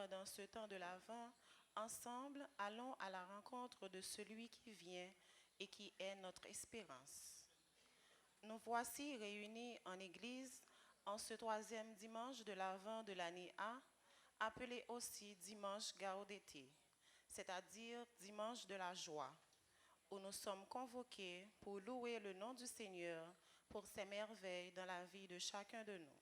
pendant ce temps de l'Avent, ensemble, allons à la rencontre de celui qui vient et qui est notre espérance. Nous voici réunis en Église en ce troisième dimanche de l'Avent de l'année A, appelé aussi dimanche Gaudété, c'est-à-dire dimanche de la joie, où nous sommes convoqués pour louer le nom du Seigneur pour ses merveilles dans la vie de chacun de nous.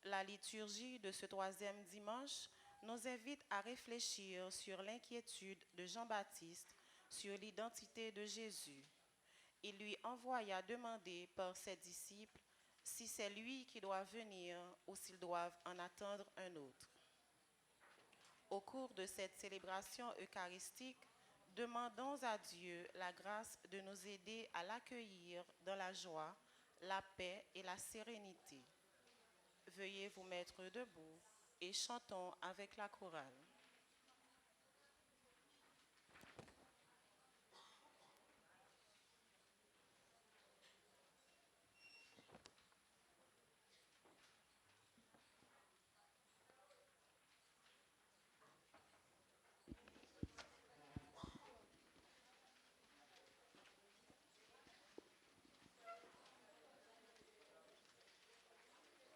La liturgie de ce troisième dimanche nous invite à réfléchir sur l'inquiétude de Jean-Baptiste sur l'identité de Jésus. Il lui envoya demander par ses disciples si c'est lui qui doit venir ou s'ils doivent en attendre un autre. Au cours de cette célébration eucharistique, demandons à Dieu la grâce de nous aider à l'accueillir dans la joie, la paix et la sérénité. Veuillez vous mettre debout et chantons avec la chorale.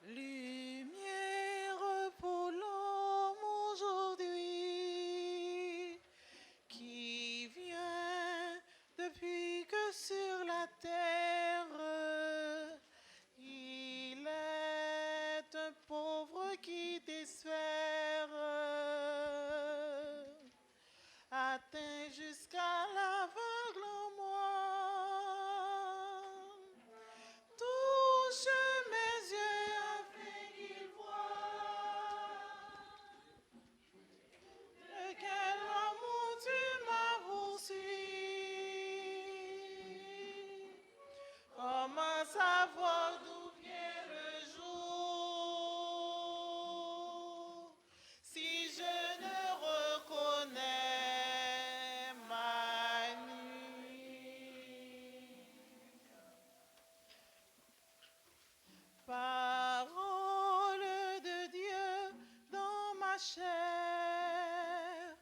Lumière pour l'homme aujourd'hui, qui vient depuis que sur la terre, il est un pauvre qui t'espère, atteint jusqu'à l'aveugle en moi. Touche mes yeux afin qu'ils voient de quel amour tu m'as poursuivi. Comment savoir d'où vient le jour si je ne reconnais ma nuit? Parole de Dieu dans ma chair,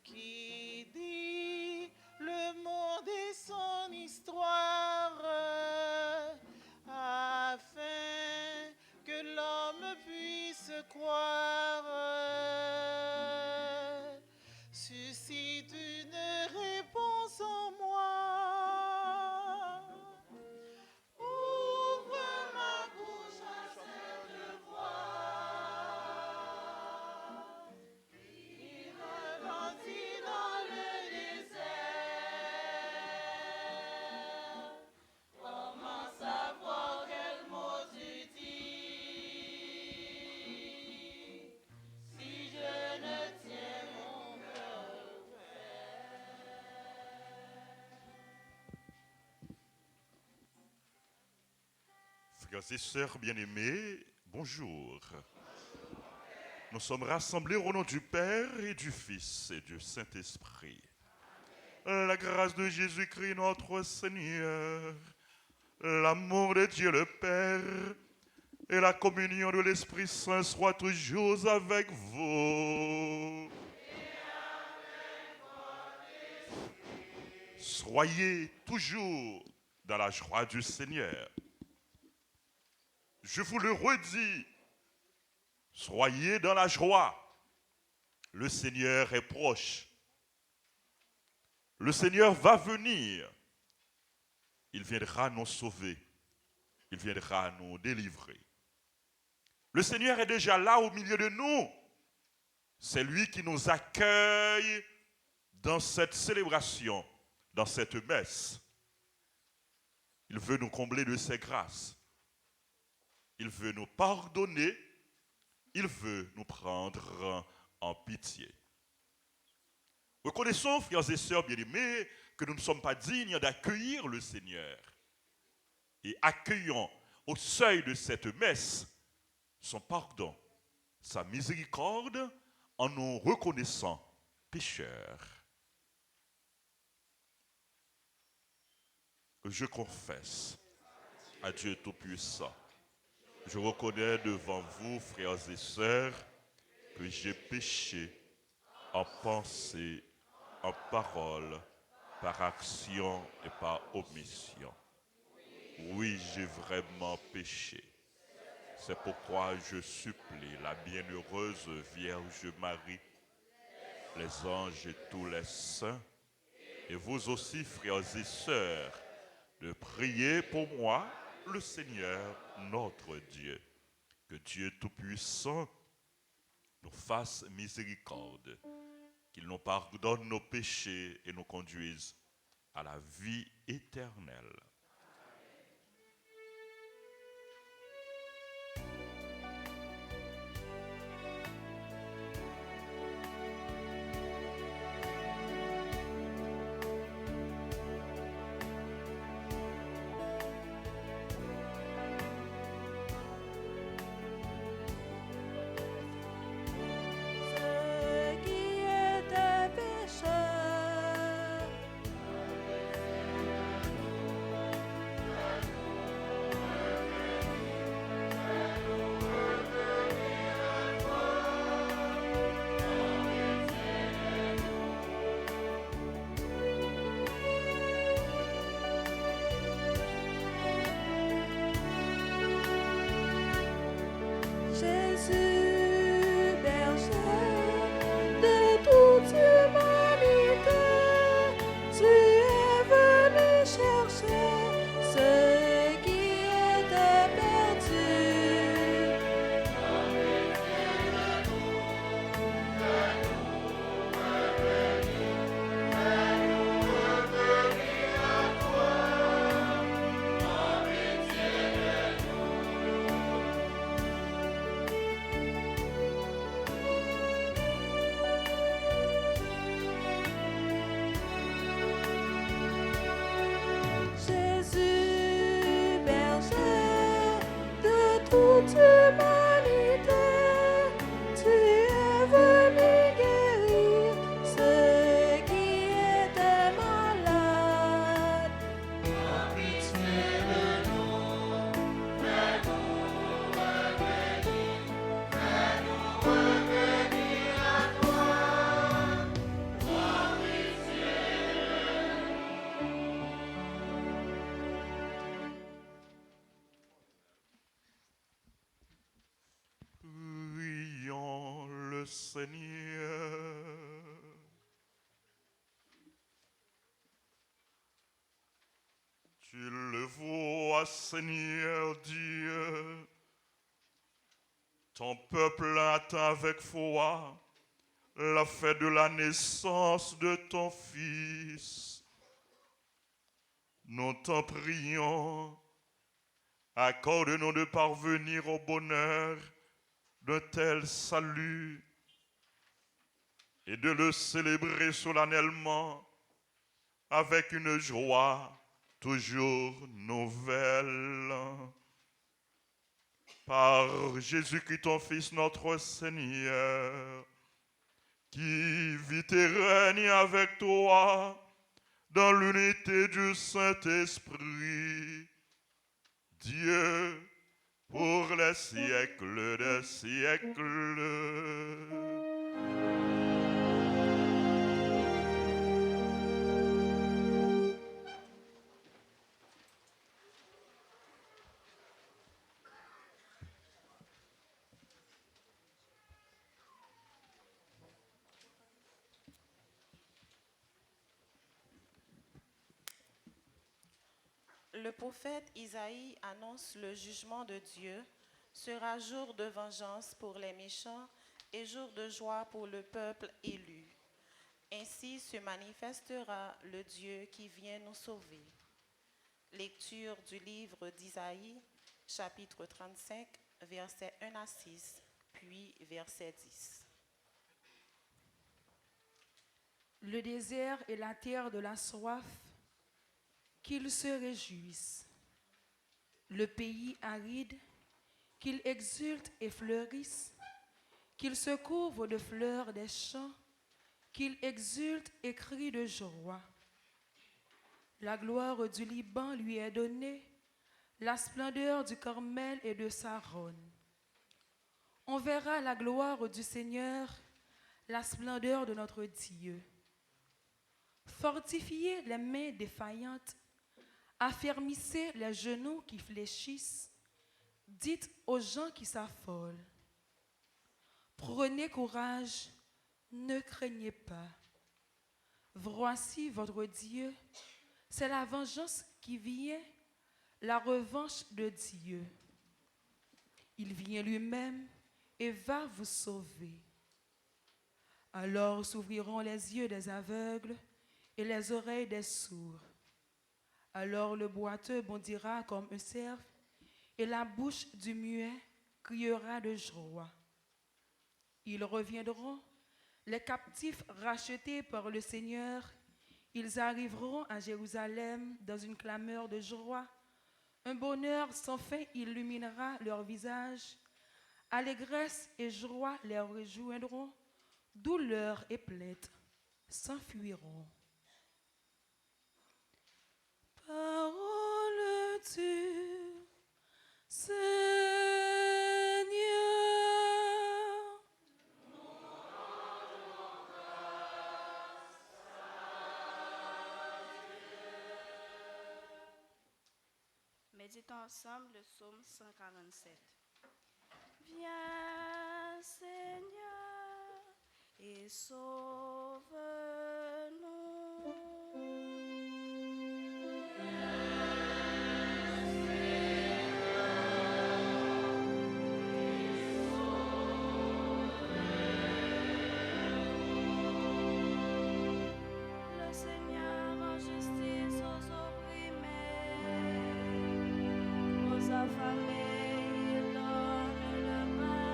qui dit le monde et son histoire, afin que l'homme puisse croire, suscite une réponse en moi. Ouvre ma bouche afin de voir. Il me grandit dans le désert. Comment savoir quel mot tu dis si je ne tiens mon cœur Frères et sœurs bien-aimés, bonjour. Nous sommes rassemblés au nom du Père et du Fils et du Saint-Esprit. La grâce de Jésus-Christ notre Seigneur, l'amour de Dieu le Père et la communion de l'Esprit Saint soient toujours avec vous. Soyez toujours dans la joie du Seigneur. Je vous le redis, soyez dans la joie. Le Seigneur est proche. Le Seigneur va venir. Il viendra nous sauver. Il viendra nous délivrer. Le Seigneur est déjà là au milieu de nous. C'est lui qui nous accueille dans cette célébration, dans cette messe. Il veut nous combler de ses grâces. Il veut nous pardonner. Il veut nous prendre en pitié. Reconnaissons, frères et sœurs bien-aimés, que nous ne sommes pas dignes d'accueillir le Seigneur. Et accueillons au seuil de cette messe son pardon, sa miséricorde, en nous reconnaissant pécheurs. Je confesse à Dieu Tout-Puissant. Je reconnais devant vous, frères et sœurs, que que j'ai péché en pensée, en parole, par action et par omission. Oui, j'ai vraiment péché. C'est pourquoi je supplie la bienheureuse Vierge Marie, les anges et tous les saints, et vous aussi, frères et sœurs, de prier pour moi, le Seigneur, notre Dieu. Que Dieu Tout-Puissant nous fasse miséricorde, qu'il nous pardonne nos péchés et nous conduise à la vie éternelle. Ce qui était pécheur, Jésus, berger de toute humanité, tu es venu chercher ce qui était perdu. Jésus, berger de toute humanité, tu es venu guérir ceux qui étaient malades. Prions le Seigneur. Tu le vois, Seigneur Dieu. Ton peuple attend avec foi la fête de la naissance de ton Fils. Nous t'en prions, accorde-nous de parvenir au bonheur d'un tel salut et de le célébrer solennellement avec une joie toujours nouvelle. Par Jésus-Christ, ton Fils, notre Seigneur, qui vit et règne avec toi dans l'unité du Saint-Esprit, Dieu, pour les siècles des siècles. Le prophète Isaïe annonce le jugement de Dieu sera jour de vengeance pour les méchants et jour de joie pour le peuple élu. Ainsi se manifestera le Dieu qui vient nous sauver. Lecture du livre d'Isaïe, chapitre 35, versets 1 à 6, puis verset 10. Le désert et la terre de la soif, qu'ils se réjouissent. Le pays aride, qu'ils exultent et fleurissent, qu'ils se couvrent de fleurs des champs, qu'ils exultent et crient de joie. La gloire du Liban lui est donnée, la splendeur du Carmel et de Saron. On verra la gloire du Seigneur, la splendeur de notre Dieu. Fortifiez les mains défaillantes, affermissez les genoux qui fléchissent, dites aux gens qui s'affolent. Prenez courage, ne craignez pas. Voici votre Dieu, c'est la vengeance qui vient, la revanche de Dieu. Il vient lui-même et va vous sauver. Alors s'ouvriront les yeux des aveugles et les oreilles des sourds. Alors le boiteux bondira comme un cerf et la bouche du muet criera de joie. Ils reviendront, les captifs rachetés par le Seigneur, ils arriveront à Jérusalem dans une clameur de joie. Un bonheur sans fin illuminera leur visage. Allégresse et joie les rejoindront. Douleur et plainte s'enfuiront. Parole du Seigneur. Méditons ensemble le psaume 147. Viens, Seigneur, et sauve-nous. Le Seigneur en justice aux opprimés, aux affamés, il donne le pain.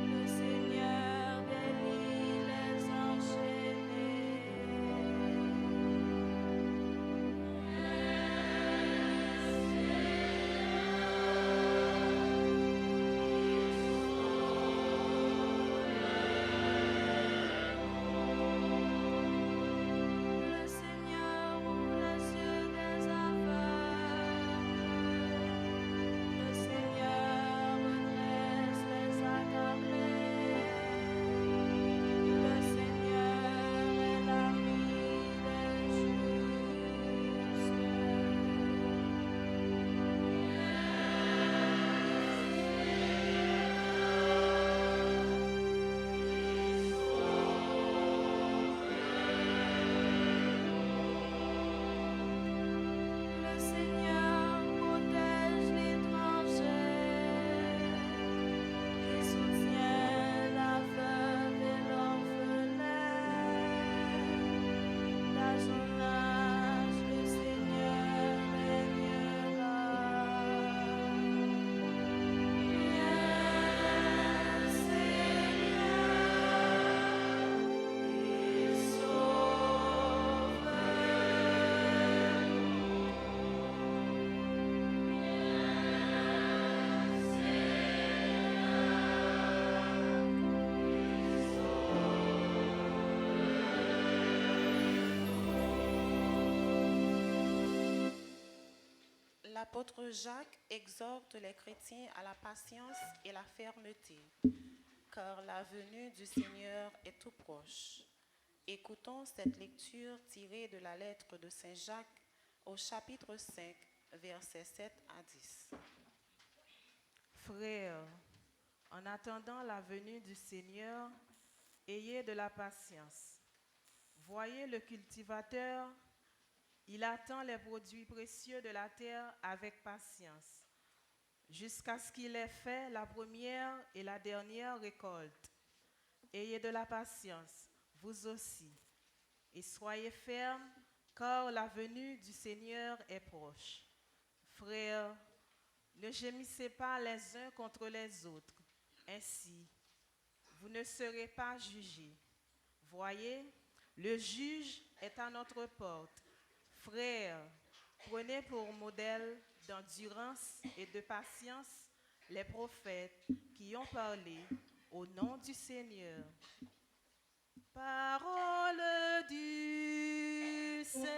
Le Seigneur délie les enchaînés. Le Seigneur ouvre les yeux des aveugles. Le Seigneur redresse les accablés. Le Seigneur est l'ami des justes. Le Seigneur protège l'étranger, il soutient la veuve et l'orphelin. D'âge en âge, le Seigneur régnera. Viens, Seigneur, et sauve-nous. L'apôtre Jacques exhorte les chrétiens à la patience et la fermeté, car la venue du Seigneur est tout proche. Écoutons cette lecture tirée de la lettre de Saint Jacques au chapitre 5, versets 7 à 10. Frères, en attendant la venue du Seigneur, ayez de la patience. Voyez le cultivateur, il attend les produits précieux de la terre avec patience, jusqu'à ce qu'il ait fait la première et la dernière récolte. Ayez de la patience, vous aussi, et soyez fermes, car la venue du Seigneur est proche. Frères, ne gémissez pas les uns contre les autres. Ainsi, vous ne serez pas jugés. Voyez, le juge est à notre porte. Frères, prenez pour modèle d'endurance et de patience les prophètes qui ont parlé au nom du Seigneur. Parole du Seigneur.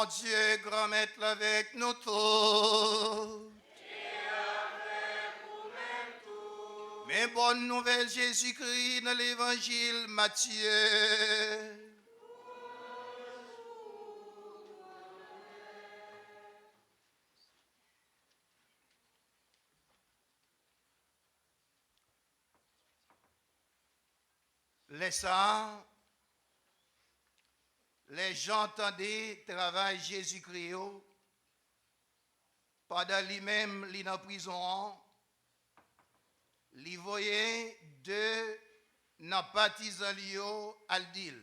bon Dieu, grand maître avec nous tous. Mais bonne nouvelle Jésus-Christ dans l'évangile Matthieu. Laissant, les gens entendaient travail Jésus-Christ pendant lui-même, il en prison. Li voye de nan partisan liyo al dil.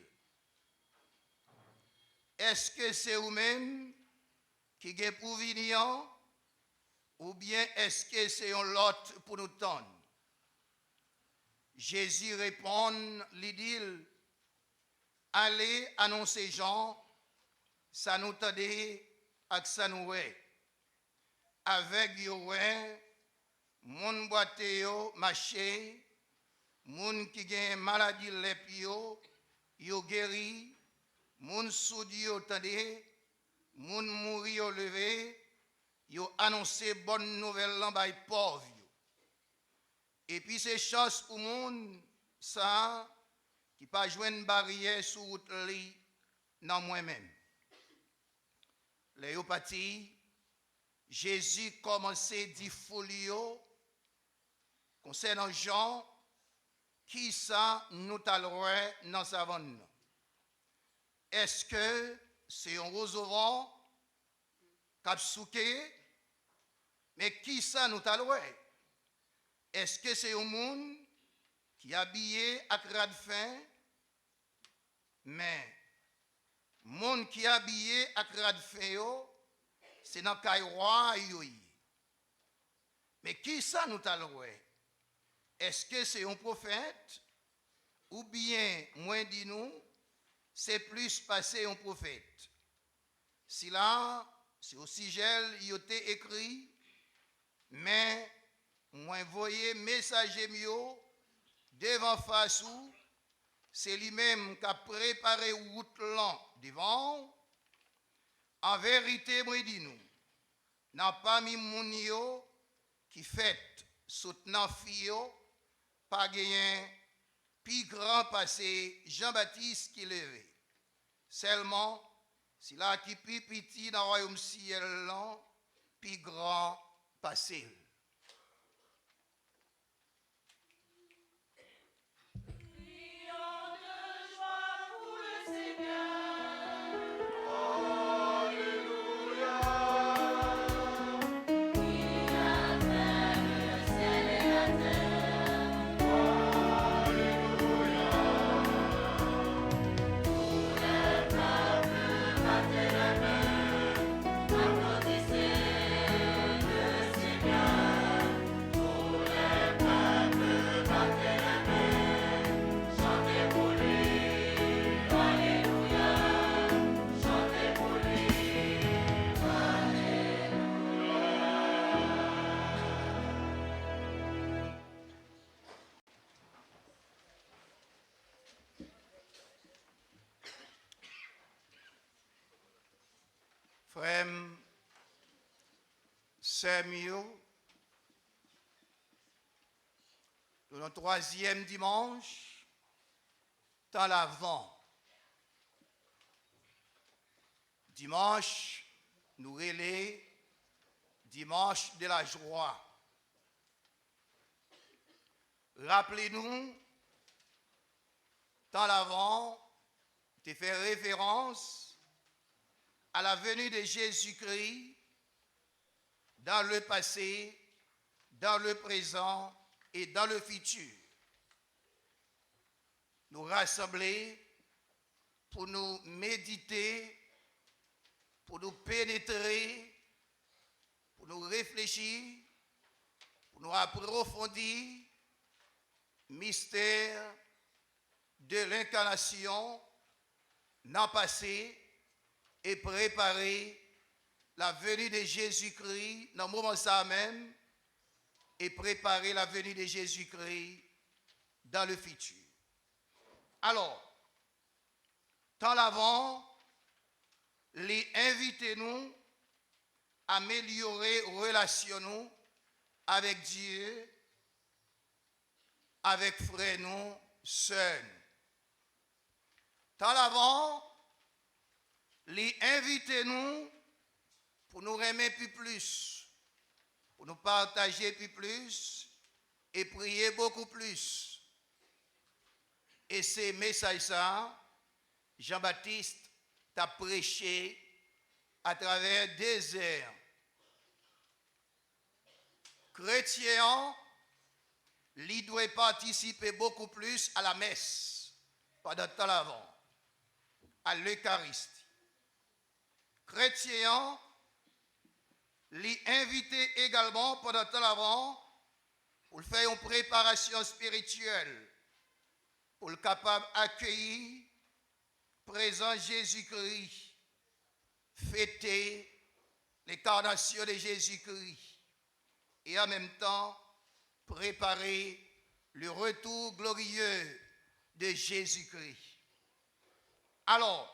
Est-ce que c'est ou même qui gen pour venir ou bien est-ce que c'est un lot pour nous tendre? Jésus répond, li dit, allez annoncer Jean, ça nous tende ak ça nous ouais. Avec yo ouais, moun boite yo marché, moun qui gen maladie lep yo guéri, moun soudi yo tande, moun mouri yo levé, yo annoncé bonne nouvelle lan bay pauvre yo. Et puis c'est chance pour moun ça qui pas joindre barrière sur route li nan moi-même. Les yo parti, Jésus commençait di folio concernant Jean, qui ça nous talouait dans sa vanne? Est-ce que c'est un roseau cap souké? Mais qui ça nous talouait? Est-ce que c'est un monde qui habillé à crade fin? Mais monde qui habillé à crade fin, c'est dans Kaïroa. Mais qui ça nous talouait? Est-ce que c'est un prophète? Ou bien, moins dis-nous, c'est plus passé un prophète? Si là, c'est au sujet, il était écrit, mais moi voyez messager mieux devant face ou, c'est lui-même qui a préparé route lent devant. En vérité, moi dis-nous, n'a pas mis mon yo qui fait soutenant fio, pas gagné, puis grand passé Jean-Baptiste qui levé. Seulement, si là qui puis petit dans le royaume ciel, puis grand passé. Frère, c'est mieux. Le troisième dimanche, dans l'Avent. Dimanche, nous relais dimanche de la joie. Rappelez-nous, dans l'Avent, tu fais référence à la venue de Jésus-Christ dans le passé, dans le présent et dans le futur. Nous rassembler pour nous méditer, pour nous pénétrer, pour nous réfléchir, pour nous approfondir mystère de l'incarnation dans le passé et préparer la venue de Jésus-Christ dans le moment ça même et préparer la venue de Jésus-Christ dans le futur. Alors, dans l'avant, les invite nous à améliorer relation nous avec Dieu, avec frères nous, sœurs. Tant l'avant, les inviter nous pour nous aimer plus, pour nous partager plus et prier beaucoup plus. Et ces messages-là, Jean-Baptiste t'a prêché à travers des heures. Chrétien, il doit participer beaucoup plus à la messe pendant le temps l'avant, à l'Eucharistie. Chrétien, l'inviter également pendant le temps l'avant pour faire une préparation spirituelle, pour le capable d'accueillir présent Jésus-Christ, fêter l'incarnation de Jésus-Christ et en même temps préparer le retour glorieux de Jésus-Christ. Alors,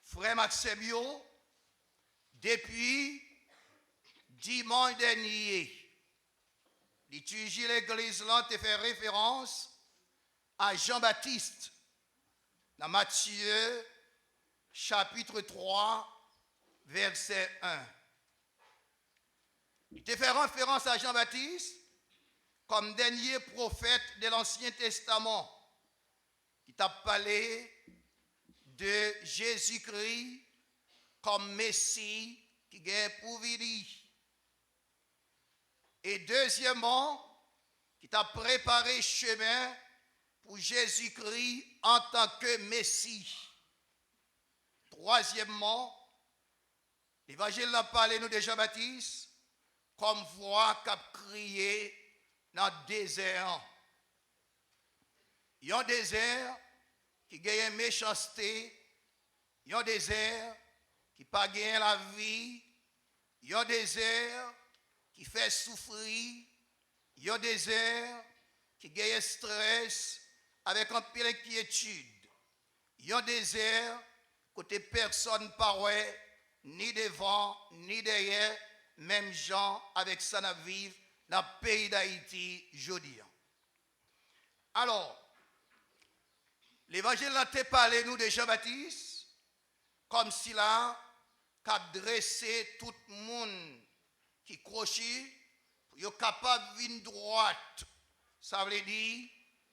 frère Maximio, depuis dimanche dernier, liturgie de l'Église là te fait référence à Jean-Baptiste dans Matthieu chapitre 3 verset 1. Il te fait référence à Jean-Baptiste comme dernier prophète de l'Ancien Testament qui t'a parlé de Jésus-Christ comme Messie qui vient pour venir. Et deuxièmement, qui t'a préparé chemin pour Jésus-Christ en tant que Messie. Troisièmement, l'Évangile a parlé nous de Jean-Baptiste comme voix qui a crié dans le désert. Il y a un désert qui gagne méchanceté, il y a un désert qui n'a pas gagné la vie, il y a un désert qui fait souffrir, il y a un désert qui gagne stress avec un peu d'inquiétude. Il y a un désert côté personne paraît ni devant ni derrière, même gens avec ça n'a vivre dans le pays d'Haïti aujourd'hui. Alors, l'évangile a été parlé nous de Jean-Baptiste comme s'il a dressé tout le monde qui crochit pour être capable de vivre droite. Ça veut dire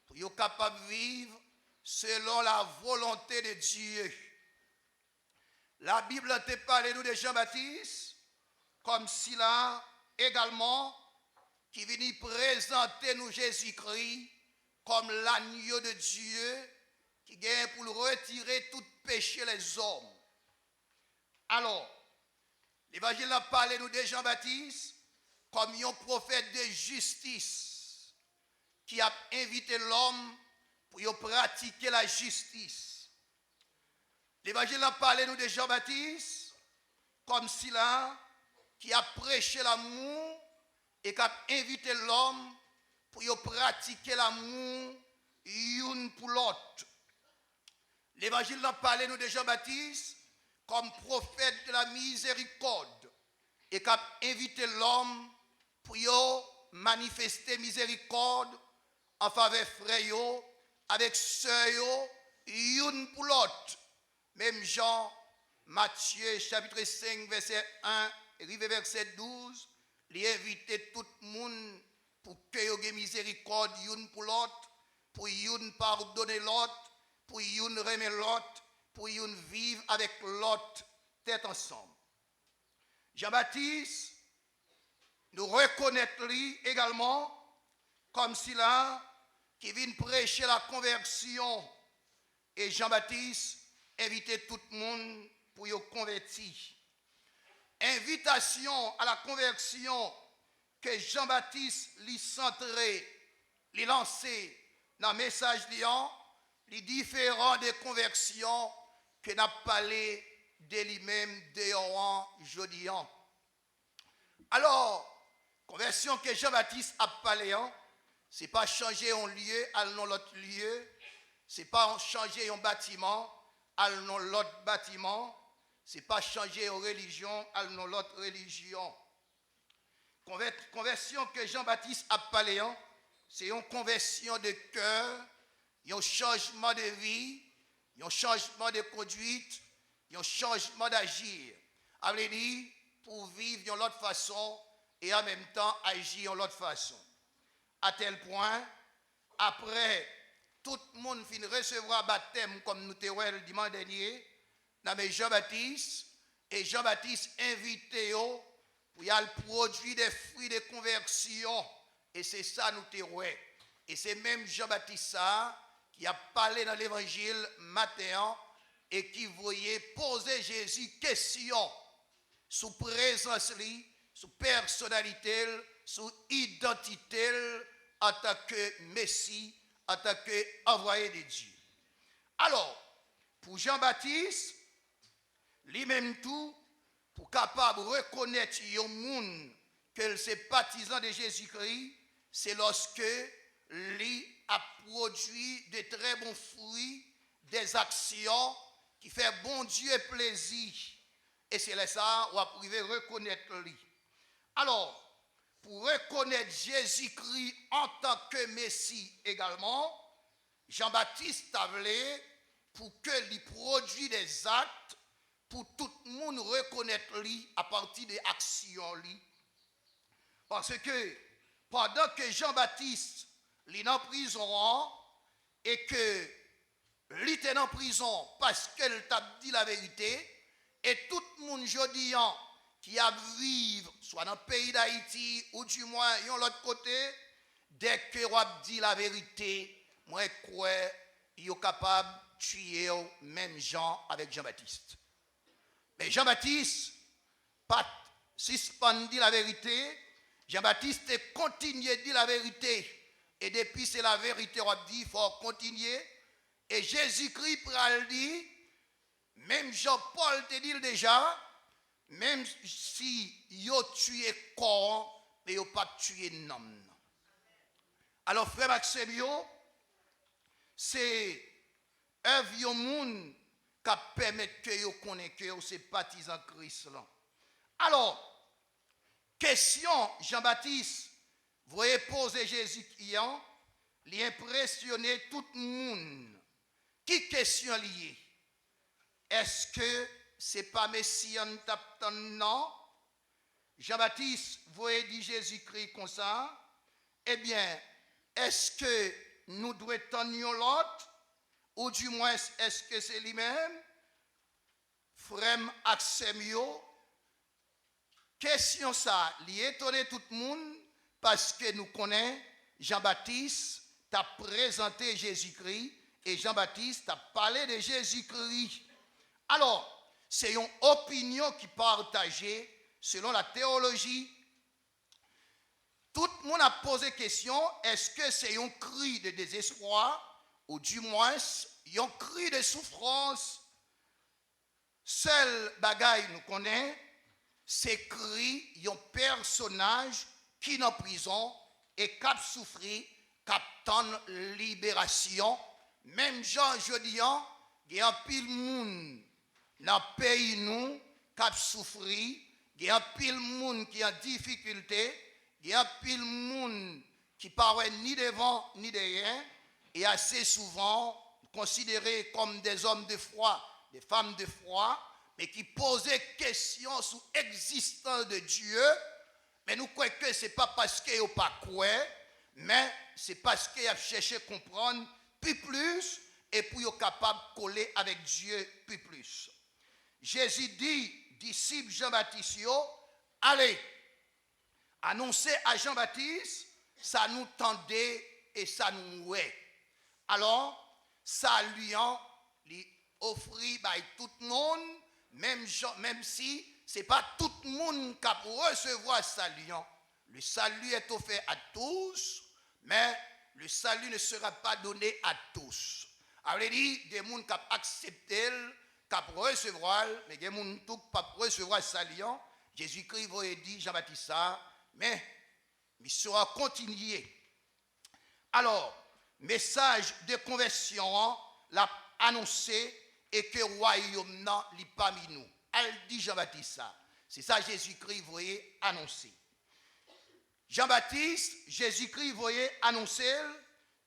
pour être capable de vivre selon la volonté de Dieu. La Bible a été parlé nous de Jean-Baptiste comme s'il a également qui vient présenter nous Jésus-Christ comme l'agneau de Dieu qui vient pour retirer tout péché les hommes. Alors, l'évangile a parlé nous de Jean-Baptiste comme un prophète de justice qui a invité l'homme pour pratiquer la justice. L'évangile a parlé nous de Jean-Baptiste comme s'il a qui a prêché l'amour et qui a invité l'homme pour pratiquer l'amour l'une pour l'autre. L'évangile a parlé nous de Jean-Baptiste comme prophète de la miséricorde et qui a invité l'homme pour manifester miséricorde en faveur frère avec sœur l'une pour l'autre. Même Jean, Matthieu chapitre 5 verset 1 et verset 12, il invite tout le monde pour que vous ayez miséricorde l'une pour l'autre, pour une pardonner l'autre, pour une remettre l'autre, pour une vivre avec l'autre, tête ensemble. Jean-Baptiste, nous reconnaître lui également comme s'il a qui vient prêcher la conversion. Et Jean-Baptiste invitait tout le monde pour y convertir. Invitation à la conversion que Jean-Baptiste lui centré, lui lancé dans le message liant, les différents des conversions que n'a parlé de lui-même dehors jeudi. Alors, conversion que Jean-Baptiste a parlé, c'est pas changer un lieu à l'autre lieu, c'est pas changer un bâtiment à l'autre bâtiment, c'est pas changer aux religions à l'autre religion. Conversion que Jean-Baptiste a parlé, c'est une conversion de cœur, un changement de vie, un changement de conduite, un changement d'agir. Avait dit pour vivre d'une autre façon et en même temps agir d'une autre façon. À tel point, après, tout le monde finit recevoir baptême comme nous t'avons le dimanche dernier, dans Jean-Baptiste, et Jean-Baptiste invité pour y aller produire des fruits de conversion. Et c'est ça nous t'avons. Et c'est même Jean-Baptiste ça qui a parlé dans l'évangile Matthieu et qui voyait poser Jésus question sous présence, sous personnalité, sous identité en tant que Messie, en tant qu'envoyé de Dieu. Alors, pour Jean-Baptiste, lui-même tout, pour capable de reconnaître un monde que c'est partisan de Jésus-Christ, c'est lorsque lui a produit de très bons fruits, des actions qui fait bon Dieu plaisir. Et c'est là ça on va pouvoir reconnaître lui. Alors, pour reconnaître Jésus-Christ en tant que Messie également, Jean-Baptiste a voulu pour que lui produise des actes pour tout le monde reconnaître lui à partir des actions lui. Parce que pendant que Jean-Baptiste est en prison et que lui était en prison parce qu'elle t'a dit la vérité, et tout le monde aujourd'hui qui a vivre soit dans le pays d'Haïti ou du moins de l'autre côté, dès que on dit la vérité, moi crois qu'il est capable de tuer même Jean avec Jean-Baptiste. Mais Jean-Baptiste pas suspendu la vérité, Jean-Baptiste continue de dire la vérité. Et depuis c'est la vérité, on dit il faut continuer. Et Jésus-Christ pral dit, même Jean-Paul te dit déjà, même si yo tué corps, mais yo pas tué l'homme. Alors frère Maxime, c'est un vieux monde qui permet que vous connaissez que c'est partisan Christ là. Alors, question Jean-Baptiste, vous voyez poser Jésus qui il impressionner tout le monde. Qui question liée? Est-ce que c'est pas Messie en tapant non? Jean-Baptiste, vous voyez dit Jésus-Christ comme ça? Eh bien, est-ce que nous devons tenir l'autre? Ou du moins, est-ce que c'est lui-même? Frère Axemio, question ça, il étonne tout le monde parce que nous connaissons Jean-Baptiste t'a présenté Jésus-Christ et Jean-Baptiste a parlé de Jésus-Christ. Alors, c'est une opinion qui partagée selon la théologie. Tout le monde a posé question, est-ce que c'est un cri de désespoir ou du moins un cri de souffrance? Seul bagaille nous connaît, c'est cri un personnage qui est en prison et qui a souffri, qui attend libération. Même Jean Jodian, il y a un pile monde dans le pays nous qui a souffri, il y a un pile monde qui est en difficulté, il y a un pile monde qui paraît ni devant ni derrière, et assez souvent considérés comme des hommes de foi, des femmes de foi, mais qui posaient question sur l'existence de Dieu. Mais nous croyons que ce n'est pas parce qu'ils n'ont pas cru, mais c'est parce qu'ils ont cherché à comprendre plus et pour être capable de coller avec Dieu plus. Jésus dit, disciple Jean-Baptiste, allez, annoncez à Jean-Baptiste, ça nous tendait et ça nous ouait. Alors, saluant, lui offrit by tout le monde, même si ce n'est pas tout le monde qui peut recevoir saluant. Le salut est offert à tous, mais le salut ne sera pas donné à tous. Alors, il dit, des gens qui ont accepté, qui ont recevoir, mais des gens qui ne peuvent pas recevoir saluant. Jésus-Christ va dire, Jean-Baptiste ça, mais il sera continué. Alors, message de conversion, l'a annoncé et que le royaume n'est pas parmi nous. elle dit Jean-Baptiste ça. C'est ça Jésus-Christ, vous voyez, annoncé. Jean-Baptiste, Jésus-Christ, vous voyez, annoncé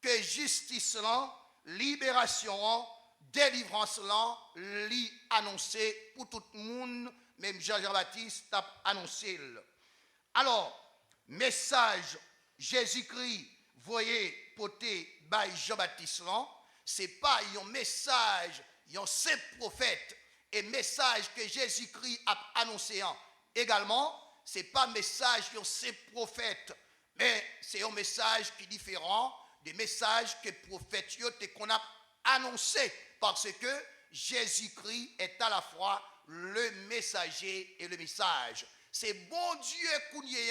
que justice là, libération là, délivrance là, li annoncé pour tout le monde, même Jean-Baptiste a annoncé. Alors, message Jésus-Christ, vous voyez, porté par Jean-Baptiste là, c'est pas un message, un simple prophète, et message que Jésus-Christ a annoncé également, c'est pas un message d'un simple prophète, mais c'est un message qui est différent des messages que prophètes qu'on a annoncé, parce que Jésus-Christ est à la fois le messager et le message. C'est bon Dieu qui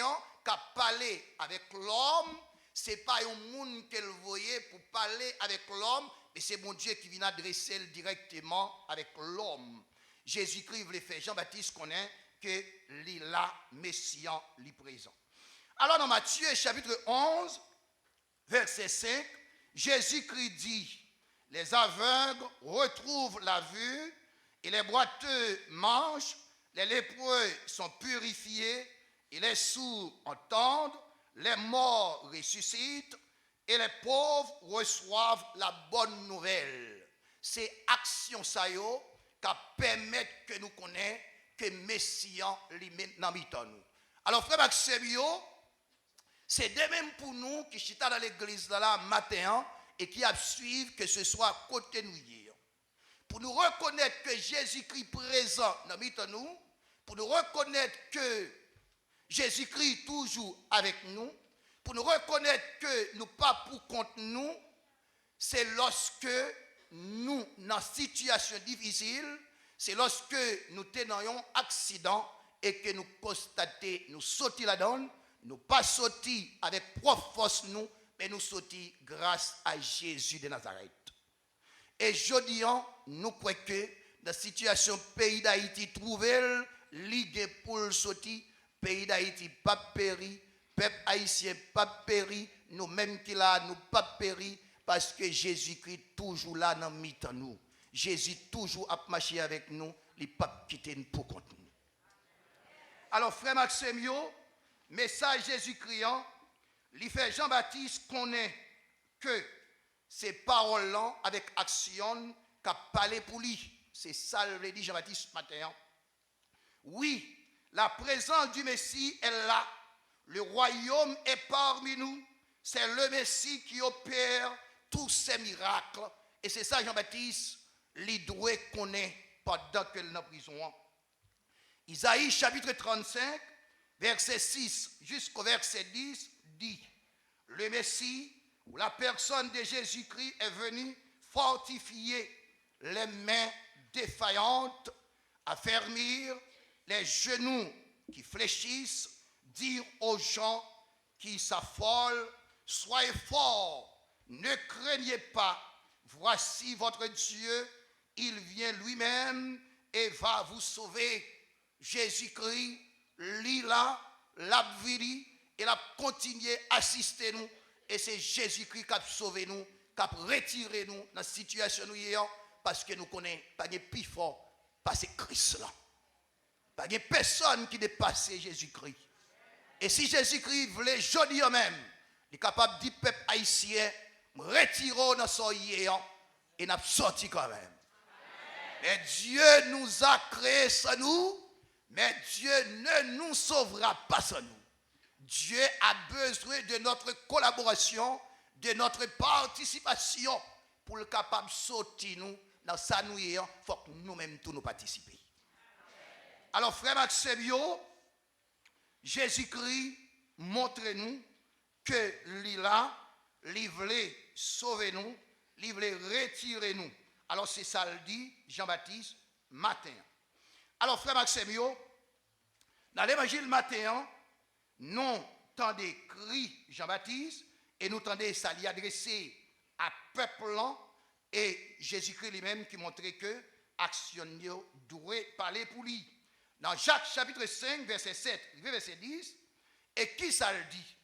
a parlé avec l'homme, c'est pas un monde qu'elle voyait pour parler avec l'homme, mais c'est mon Dieu qui vient adresser directement avec l'homme. Jésus-Christ voulait faire Jean-Baptiste connaît que l'Ila Messian l'y présent. Alors dans Matthieu chapitre 11, verset 5, Jésus-Christ dit, les aveugles retrouvent la vue et les boiteux mangent, les lépreux sont purifiés et les sourds entendent, les morts ressuscitent et les pauvres reçoivent la bonne nouvelle. C'est action ça yo qui permettent que nous connaissions que Messian li maintenant nous. Alors frère Maxime, c'est de même pour nous qui chita dans l'église là matin et qui suivent que ce soit côté nous hier. Pour nous reconnaître que Jésus-Christ présent dans nous, pour nous reconnaître que Jésus-Christ toujours avec nous, pour nous reconnaître que nous pas pour contre nous, c'est lorsque nous, dans une situation difficile, c'est lorsque nous tenons un accident et que nous constatons, nous sautons la donne, nous pas sauter avec propre force nous, mais nous sautons grâce à Jésus de Nazareth. Et je dis, nous croyons que dans la situation pays d'Haïti, trouver ligue pour le sauter, pays d'Haïti pas péri, peuple haïtien pas péri, nous-mêmes qui là, nous pas péri, parce que Jésus-Christ toujours là dans mi-temps nous. Jésus toujours a marché avec nous, il ne pas quitter nous pour contre nous. Alors frère Maxime, message Jésus-Christ, il fait Jean-Baptiste connaît que ces paroles-là avec action qu'a parlé pour lui. C'est ça le dit Jean-Baptiste ce matin. Oui, la présence du Messie est là. Le royaume est parmi nous. C'est le Messie qui opère tous ces miracles. Et c'est ça Jean-Baptiste, il doit connaître pendant qu'il est en prison. Isaïe chapitre 35, verset 6 jusqu'au verset 10 dit, le Messie, ou la personne de Jésus-Christ est venue fortifier les mains défaillantes, affermir les genoux qui fléchissent, dire aux gens qui s'affolent, soyez forts, ne craignez pas, voici votre Dieu, il vient lui-même et va vous sauver. Jésus-Christ, lila, l'abvili, et l'a continué à assister nous. Et c'est Jésus-Christ qui a sauvé nous, qui a retiré nous dans la situation où nous sommes, parce que nous connaissons pas de plus fort, parce que Christ là. Pas de personne qui dépasse Jésus-Christ. Et si Jésus-Christ voulait, je dis même, il est capable de dire peuple haïtien, retirons dans son yéant et n'a sorti quand même. Mais Dieu nous a créés sans nous, mais Dieu ne nous sauvera pas sans nous. Dieu a besoin de notre collaboration, de notre participation pour le capable de sortir nous dans sa nouille. Il faut que nous-mêmes tous nous participions. Alors frère Maxime, Jésus-Christ montre-nous que il voulait sauver nous, il voulait retirer nous. Alors c'est ça le dit Jean-Baptiste matin. Alors frère Maxime, dans l'évangile matin, nous entendons cri Jean-Baptiste et nous entendons ça lui adressé à peuple et Jésus-Christ lui-même qui montrait que action doit parler pour lui. Dans Jacques chapitre 5 verset 7 verset 10 et qui ça le dit?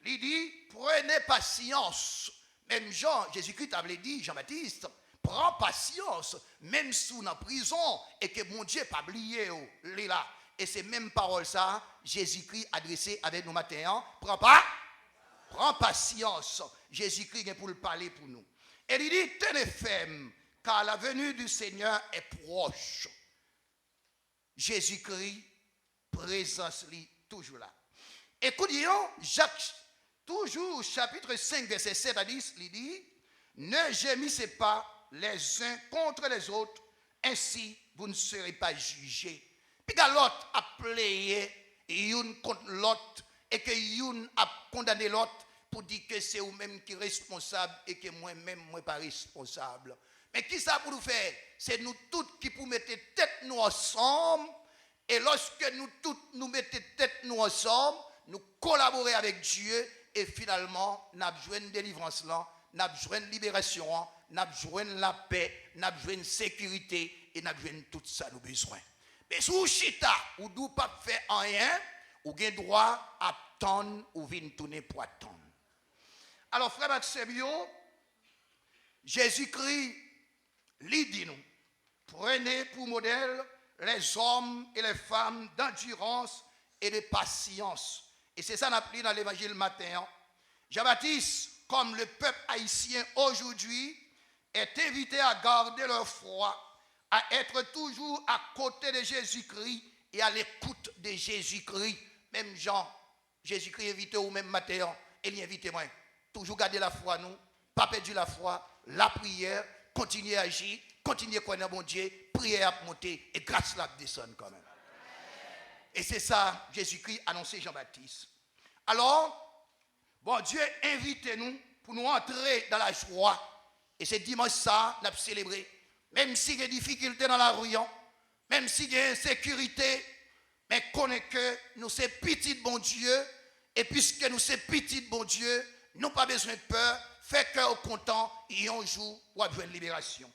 Il dit prenez patience. Même Jean, Jésus-Christ avait dit Jean-Baptiste, prends patience, même si vous êtes en prison, et que mon Dieu pas oublié, là. Et c'est même parole ça, Jésus-Christ adressé avec nous matin, prends patience. Jésus-Christ est pour le parler pour nous. Et il dit, tenez ferme, car la venue du Seigneur est proche. Jésus-Christ, présence lui toujours là. Écoutez, Jacques, toujours chapitre 5, verset 7 à 10, il dit, ne gémissez pas les uns contre les autres, ainsi vous ne serez pas jugés. Puis quand l'autre a playé, une contre l'autre, et que une a condamné l'autre pour dire que c'est vous-même qui est responsable et que moi-même, moi pas responsable. Mais qui ça pour nous faire? C'est nous tous qui pour mettre tête nous ensemble, et lorsque nous tous nous mettons tête nous ensemble, nous collaborer avec Dieu, et finalement, nous avons besoin de délivrance là, nous avons besoin de libération, nous avons besoin de la paix, nous avons besoin de sécurité, et nous avons besoin de tout ça, nous avons besoin. Mais si vous chita, ou d'où pas faire rien, ou avez droit à attendre, ou venir tourner pour attendre. Alors, frère Maxime, Jésus-Christ, lui dit nous, prenez pour modèle les hommes et les femmes d'endurance et de patience. Et c'est ça qu'on a appris dans l'évangile matin. Jean-Baptiste, comme le peuple haïtien aujourd'hui, est invité à garder leur foi, à être toujours à côté de Jésus-Christ et à l'écoute de Jésus-Christ. Même Jean, Jésus-Christ invité au même matin, et il invite moi. Toujours garder la foi, nous, pas perdre la foi, la prière, continuer à agir, continuer à croire dans mon Dieu, prier à monter, et grâce là descendre quand même. Et c'est ça, Jésus-Christ annoncé Jean-Baptiste. Alors, bon Dieu invite nous pour nous entrer dans la joie. Et c'est dimanche ça, nous avons célébré. Même s'il y a des difficultés dans la rue, même s'il y a insécurité, mais connaissez que nous sommes petits de bon Dieu. Et puisque nous sommes petits de bon Dieu, nous n'avons pas besoin de peur. Fait cœur content, et un jour, on va avoir une libération.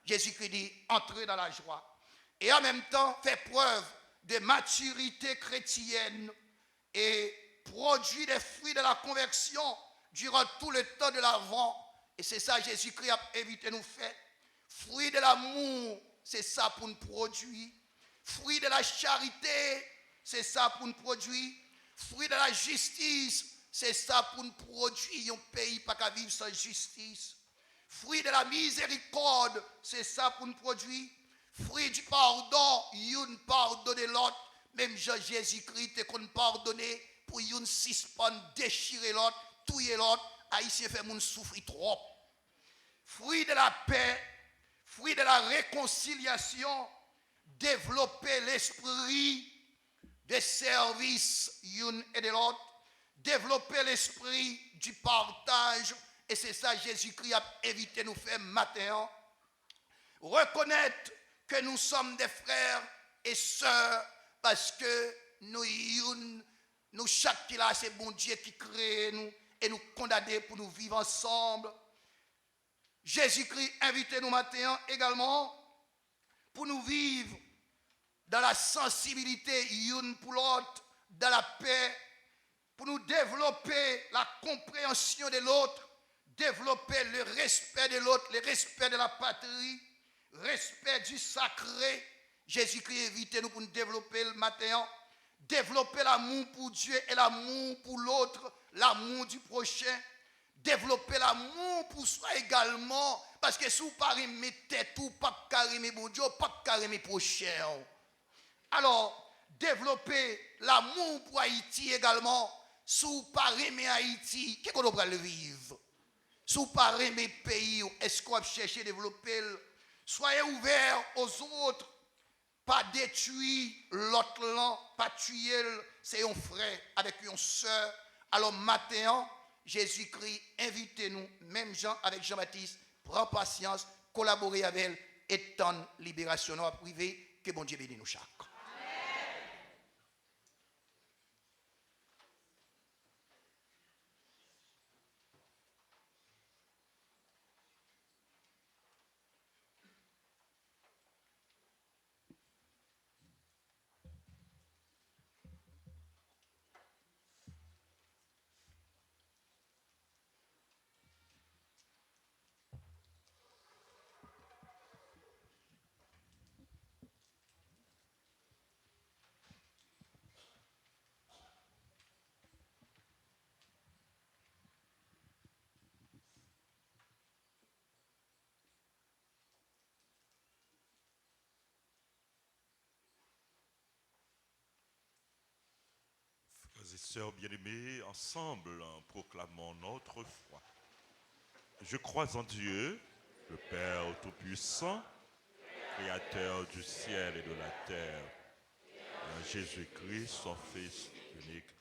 Jésus-Christ dit, entrez dans la joie. Et en même temps, fait preuve de maturité chrétienne et produit des fruits de la conversion durant tout le temps de l'Avent. Et c'est ça Jésus-Christ a évité nous faire. Fruits de l'amour, c'est ça pour nous produire. Fruits de la charité, c'est ça pour nous produire. Fruits de la justice, c'est ça pour nous produire. Un pays pas qu'à vivre sans justice. Fruits de la miséricorde, c'est ça pour nous produire. Fruit du pardon, une pardonne l'autre. Même Jésus-Christ est qu'on pardonner pour une suspendre, déchirer l'autre, tuer l'autre. Haïtien fait moun souffrir trop. Fruit de la paix, fruit de la réconciliation, développer l'esprit de service une et de l'autre, développer l'esprit du partage. Et c'est ça Jésus-Christ a évité nous faire matin. Reconnaître que nous sommes des frères et sœurs parce que nous chaque qui là, c'est bon Dieu qui crée nous et nous condamner pour nous vivre ensemble. Jésus-Christ invite nous matin également pour nous vivre dans la sensibilité une pour l'autre, dans la paix, pour nous développer la compréhension de l'autre, développer le respect de l'autre, le respect de la patrie, respect du sacré. Jésus-Christ invite nous pour nous développer le matin, développer l'amour pour Dieu et l'amour pour l'autre, l'amour du prochain, développer l'amour pour soi également, parce que si vous ne parlez pas tête ou pas carrément bon Dieu, pas carrément prochain. Alors, développer l'amour pour Haïti également, si vous ne parlez pas Haïti, qu'est-ce qu'on doit le vivre? Si vous ne parlez pas pays, est-ce qu'on va chercher à développer? Soyez ouverts aux autres. Pas détruire l'autre là, pas tuer, c'est un frère avec une soeur. Alors maintenant, Jésus-Christ, invitez-nous, même Jean avec Jean-Baptiste, prends patience, collaborez avec elle, étendre libération dans la privée, que bon Dieu bénisse nous chaque. sœurs bien-aimés, ensemble, proclamons notre foi. Je crois en Dieu, le Père Tout-Puissant, Créateur du ciel et de la terre, et en Jésus-Christ, son Fils unique,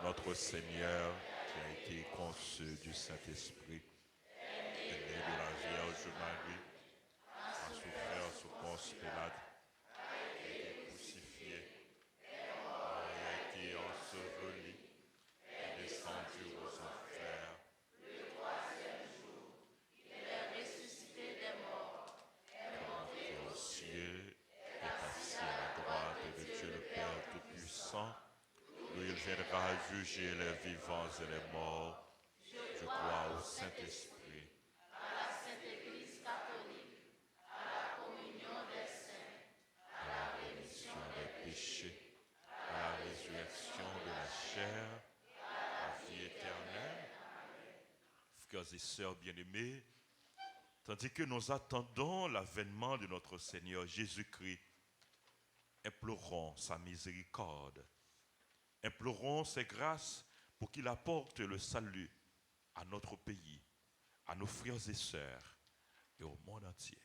notre Seigneur, qui a été conçu du Saint-Esprit, est né de la Vierge Marie, a souffert sous Ponce Pilate, a été crucifié, a été enseveli, est descendu aux enfers. Au ciel, est assis à la droite de Dieu le Père Tout-Puissant, où il viendra juger les vivants et les morts. Je crois au Saint-Esprit, à la rémission des péchés, à la résurrection de la chair, à la vie éternelle. Frères et sœurs bien-aimés, tandis que nous attendons l'avènement de notre Seigneur Jésus-Christ, implorons sa miséricorde, implorons ses grâces pour qu'il apporte le salut à notre pays, à nos frères et sœurs et au monde entier.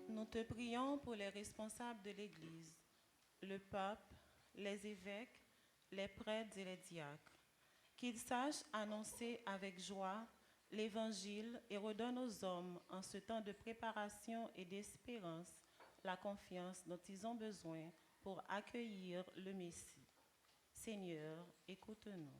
Nous te prions pour les responsables de l'Église, le pape, les évêques, les prêtres et les diacres, qu'ils sachent annoncer avec joie l'Évangile et redonnent aux hommes, en ce temps de préparation et d'espérance, la confiance dont ils ont besoin pour accueillir le Messie. Seigneur, écoute-nous.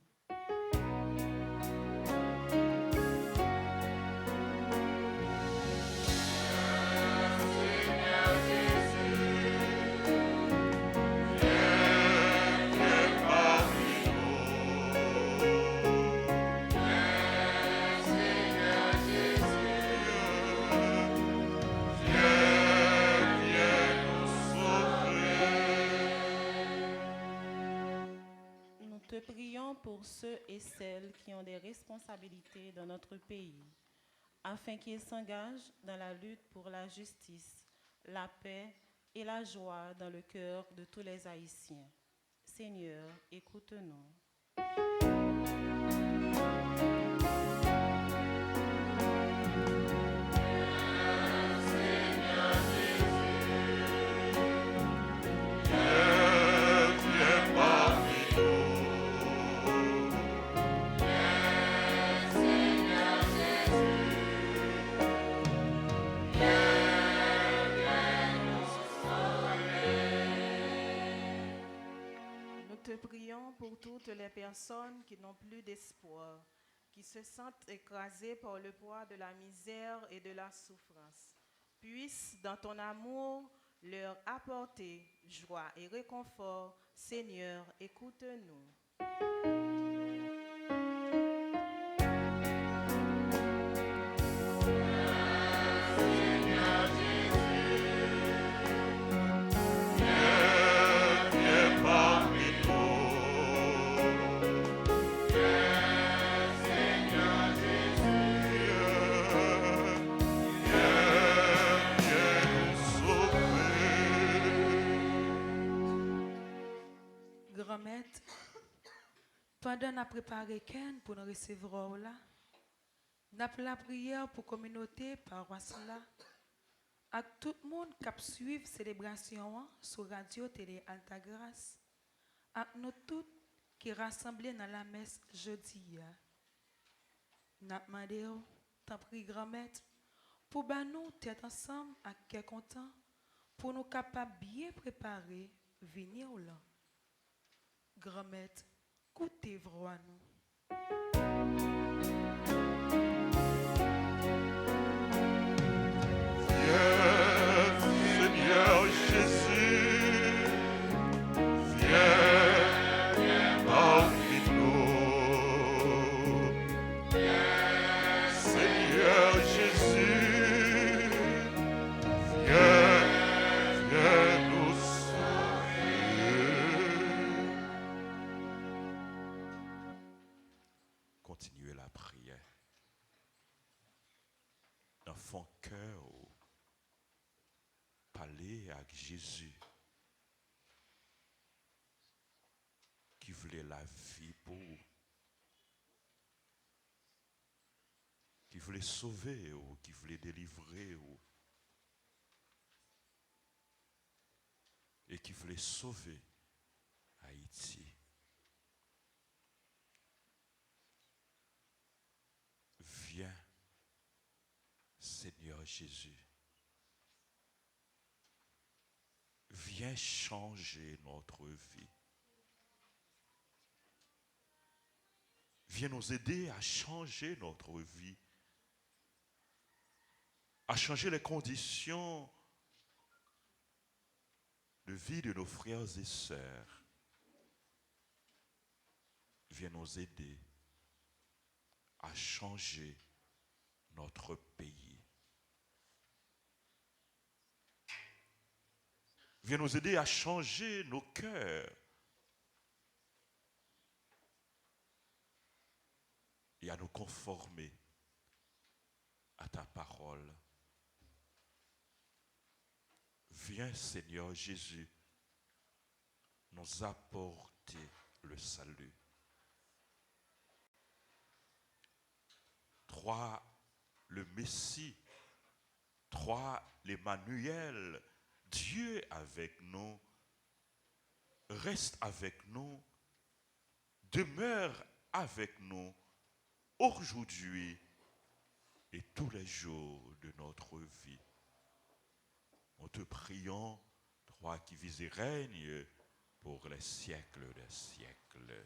Nous te prions pour ceux et celles qui ont des responsabilités dans notre pays, afin qu'ils s'engagent dans la lutte pour la justice, la paix et la joie dans le cœur de tous les Haïtiens. Seigneur, écoute-nous. Nous te prions pour toutes les personnes qui n'ont plus d'espoir, qui se sentent écrasées par le poids de la misère et de la souffrance. Puisse, dans ton amour, leur apporter joie et réconfort. Seigneur, écoute-nous. Grand-mère, pendant qu'on a préparé Ken pour nous recevoir là, nous avons la prière pour la communauté paroisse là, à tout le monde qui a suivi la célébration sur Radio Télé Altagrace, à nous tous qui rassemblés dans la messe jeudi. Nous avons demandé, t'en prie grand-mère, pour nous tête ensemble à quel content, pour nous capables bien préparer venir là. Grand-mère, écoutez voix nous. continuer la prière. Dans son cœur, parler avec Jésus qui voulait la vie pour vous, qui voulait sauver ou qui voulait délivrer ou et qui voulait sauver Haïti. Viens, Seigneur Jésus. Viens changer notre vie. Viens nous aider à changer notre vie, à changer les conditions de vie de nos frères et sœurs. Viens nous aider à changer notre pays. Viens nous aider à changer nos cœurs et à nous conformer à ta parole. Viens, Seigneur Jésus, nous apporter le salut. Toi, le Messie, toi, l'Emmanuel, Dieu avec nous, reste avec nous, demeure avec nous aujourd'hui et tous les jours de notre vie. Nous te prions, toi qui vis et règnes pour les siècles des siècles.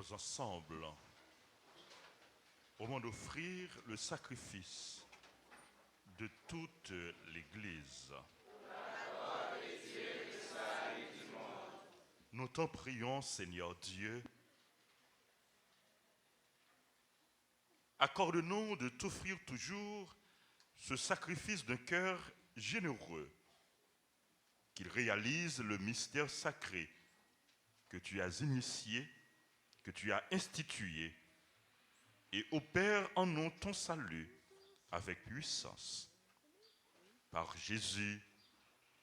nous ensemble au moment d'offrir le sacrifice de toute l'Église. Nous t'en prions, Seigneur Dieu, accorde-nous de t'offrir toujours ce sacrifice d'un cœur généreux, qu'il réalise le mystère sacré que tu as initié, que tu as institué, et opère en nous ton salut avec puissance. Par Jésus,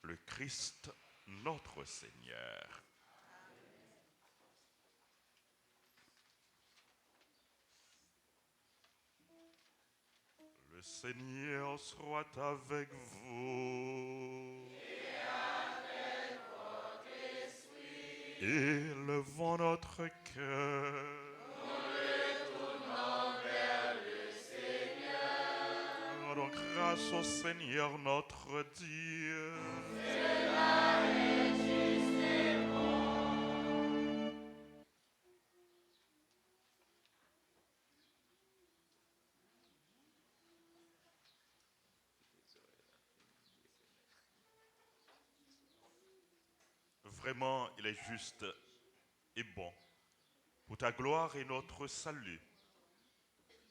le Christ, notre Seigneur. Le Seigneur soit avec vous. Et avec votre esprit. Élevons notre cœur. Rendons grâce au Seigneur notre Dieu. Cela est juste et bon. Vraiment, il est juste et bon, pour ta gloire et notre salut,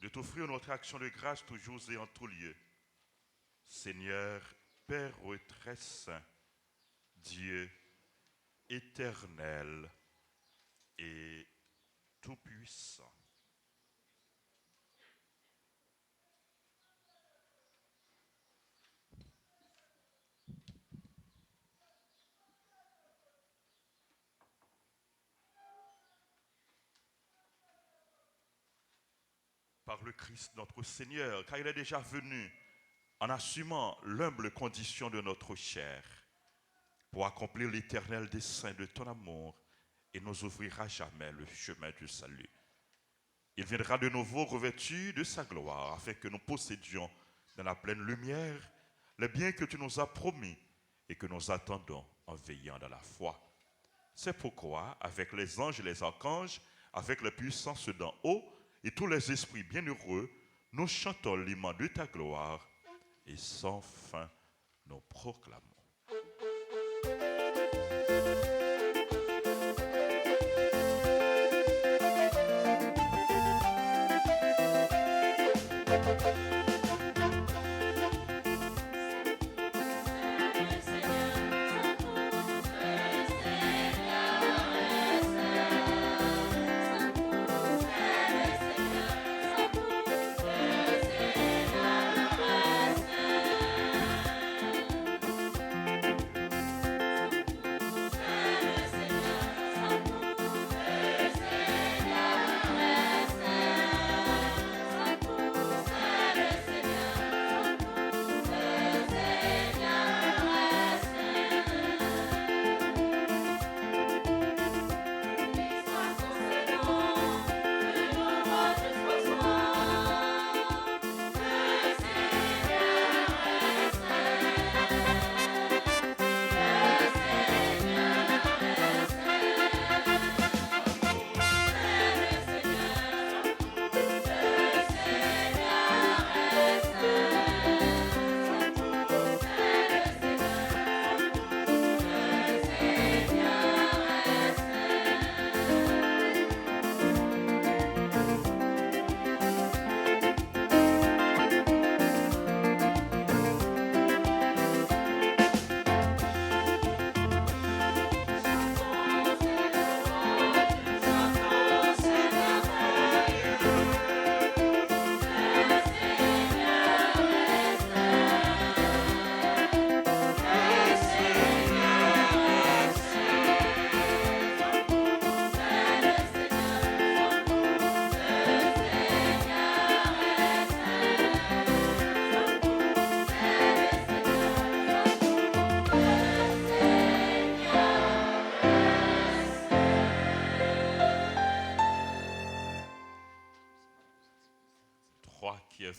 de t'offrir notre action de grâce toujours et en tout lieu. Seigneur, Père très saint, Dieu éternel et tout-puissant. Par le Christ notre Seigneur, car il est déjà venu en assumant l'humble condition de notre chair pour accomplir l'éternel dessein de ton amour et nous ouvrira jamais le chemin du salut. Il viendra de nouveau revêtu de sa gloire afin que nous possédions dans la pleine lumière les biens que tu nous as promis et que nous attendons en veillant dans la foi. C'est pourquoi, avec les anges et les archanges, avec les puissances d'en haut et tous les esprits bienheureux, nous chantons l'hymne de ta gloire et sans fin nous proclamons.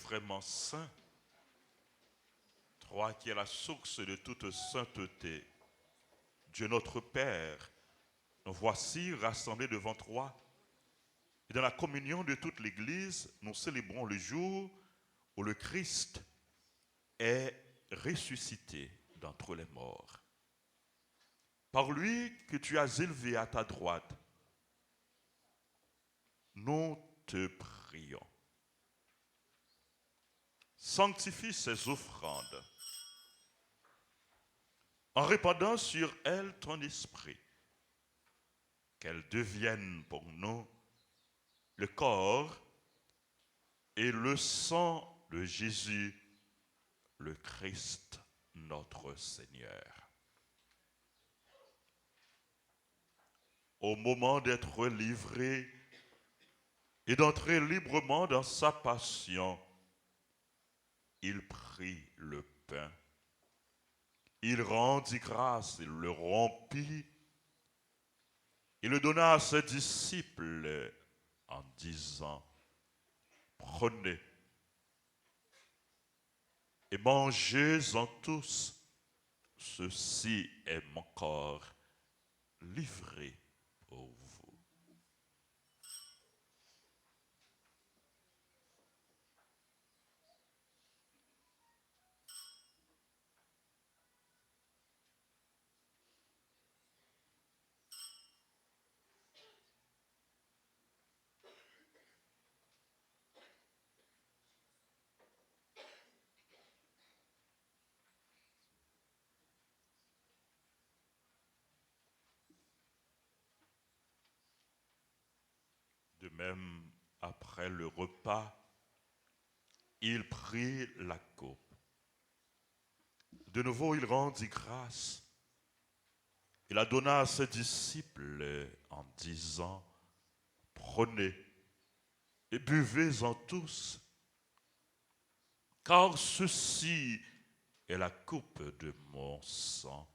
Vraiment saint, toi qui es la source de toute sainteté, Dieu notre Père, nous voici rassemblés devant toi Et dans la communion de toute l'Église, nous célébrons le jour où le Christ est ressuscité d'entre les morts. Par lui que tu as élevé à ta droite, nous te prions. Sanctifie ces offrandes en répandant sur elles ton esprit, qu'elles deviennent pour nous le corps et le sang de Jésus, le Christ, notre Seigneur. Au moment d'être livré et d'entrer librement dans sa passion, il prit le pain, il rendit grâce, il le rompit, il le donna à ses disciples en disant, prenez et mangez-en tous, ceci est mon corps livré pour vous. De même, après le repas, il prit la coupe. De nouveau, il rendit grâce. Il la donna à ses disciples en disant, prenez et buvez-en tous, car ceci est la coupe de mon sang,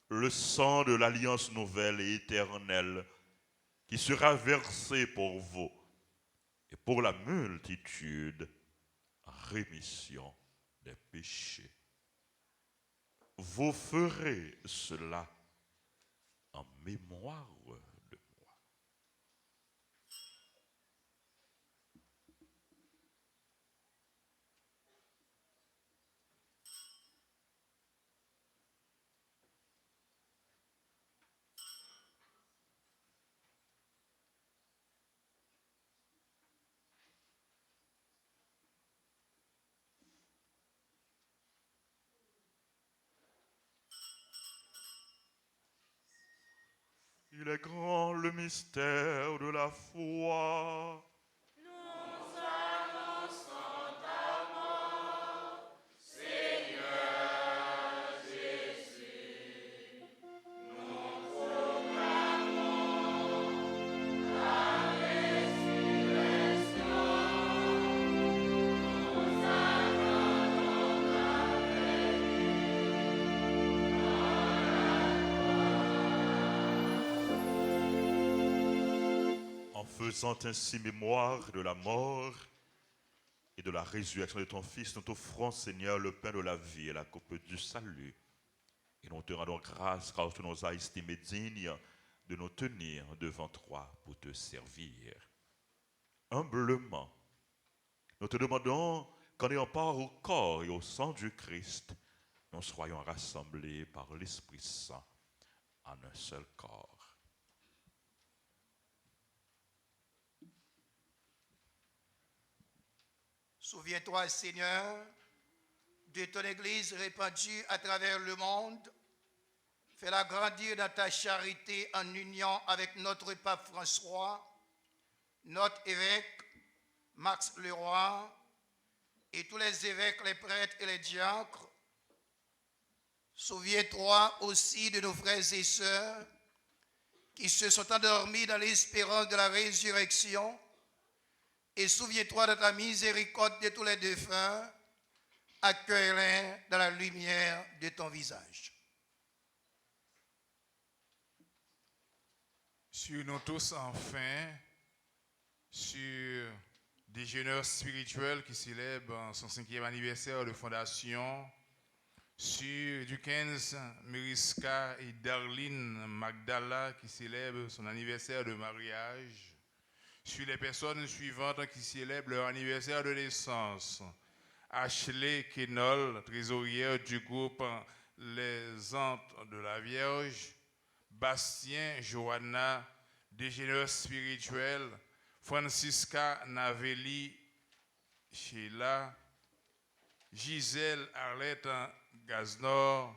le sang de l'alliance nouvelle et éternelle, qui sera versé pour vous et pour la multitude en rémission des péchés. Vous ferez cela en mémoire de moi. Il est grand le mystère de la foi. En faisant ainsi mémoire de la mort et de la résurrection de ton Fils, nous t'offrons, Seigneur, le pain de la vie et la coupe du salut. Et nous te rendons grâce car tu nous as estimés dignes de nous tenir devant toi pour te servir. Humblement, nous te demandons qu'en ayant part au corps et au sang du Christ, nous soyons rassemblés par l'Esprit Saint en un seul corps. Souviens-toi, Seigneur, de ton Église répandue à travers le monde. Fais-la grandir dans ta charité en union avec notre pape François, notre évêque Max Leroy et tous les évêques, les prêtres et les diacres. Souviens-toi aussi de nos frères et sœurs qui se sont endormis dans l'espérance de la résurrection. Et souviens-toi de ta miséricorde de tous les défunts, accueille-les dans la lumière de ton visage. Sur nous tous, enfin, sur des jeunes spirituels qui célèbrent son 5e anniversaire de fondation, sur Dukens, Miriska et Darlene Magdala qui célèbrent son anniversaire de mariage, sur les personnes suivantes qui célèbrent leur anniversaire de naissance. Ashley Kenol, trésorière du groupe Les Antres de la Vierge. Bastien Johanna, dégénère spirituel. Francisca Navelli Sheila. Gisèle Arlette Gaznor.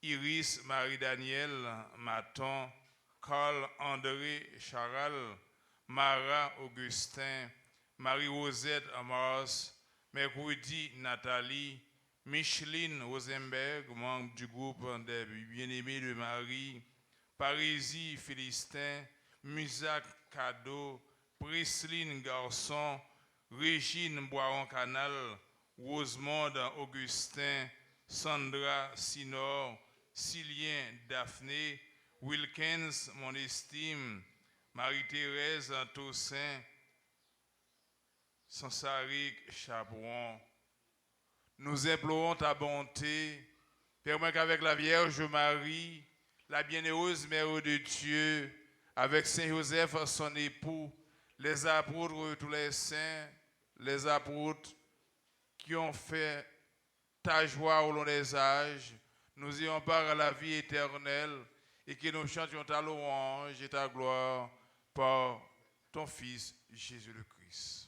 Iris Marie-Daniel Maton. Carl André Charal. Mara Augustin. Marie-Rosette Amars. Mercredi Nathalie. Micheline Rosenberg, membre du groupe des bien-aimés de Marie. Parisie Philistin. Musac Cadeau. Prisline Garçon. Régine Boiron-Canal. Rosemonde Augustin. Sandra Sinor. Silien Daphné. Wilkins Monestime. Marie-Thérèse Toussaint. Sansaric Chabron. Nous implorons ta bonté. Permets qu'avec la Vierge Marie, la bienheureuse Mère de Dieu, avec Saint Joseph, son époux, les apôtres, tous les saints, les apôtres qui ont fait ta joie au long des âges, nous ayons part à la vie éternelle et que nous chantions ta louange et ta gloire par ton Fils Jésus le Christ.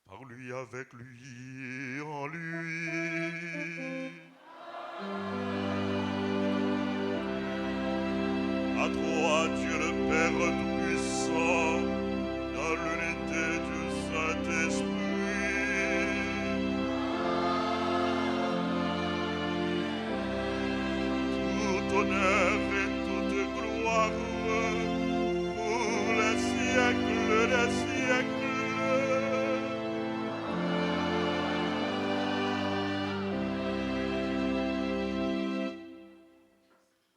Par lui, avec lui, en lui. À toi, Dieu le Père Tout-Puissant, dans l'unité du Saint-Esprit. Tout honneur et toute gloire pour les siècles des siècles.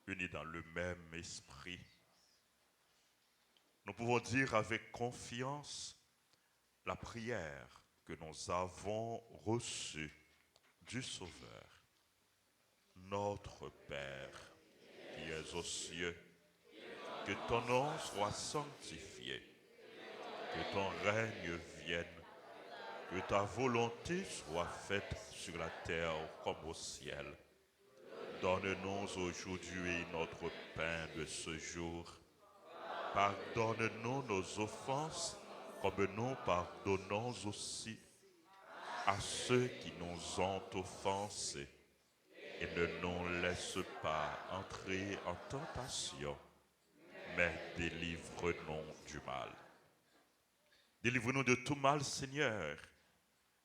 Unis dans le même esprit, nous pouvons dire avec confiance la prière que nous avons reçue du Sauveur. Notre Père, qui es aux cieux, que ton nom soit sanctifié, que ton règne vienne, que ta volonté soit faite sur la terre comme au ciel. Donne-nous aujourd'hui notre pain de ce jour. Pardonne-nous nos offenses, comme nous pardonnons aussi à ceux qui nous ont offensés. Et ne nous laisse pas entrer en tentation, mais délivre-nous du mal. Délivre-nous de tout mal, Seigneur,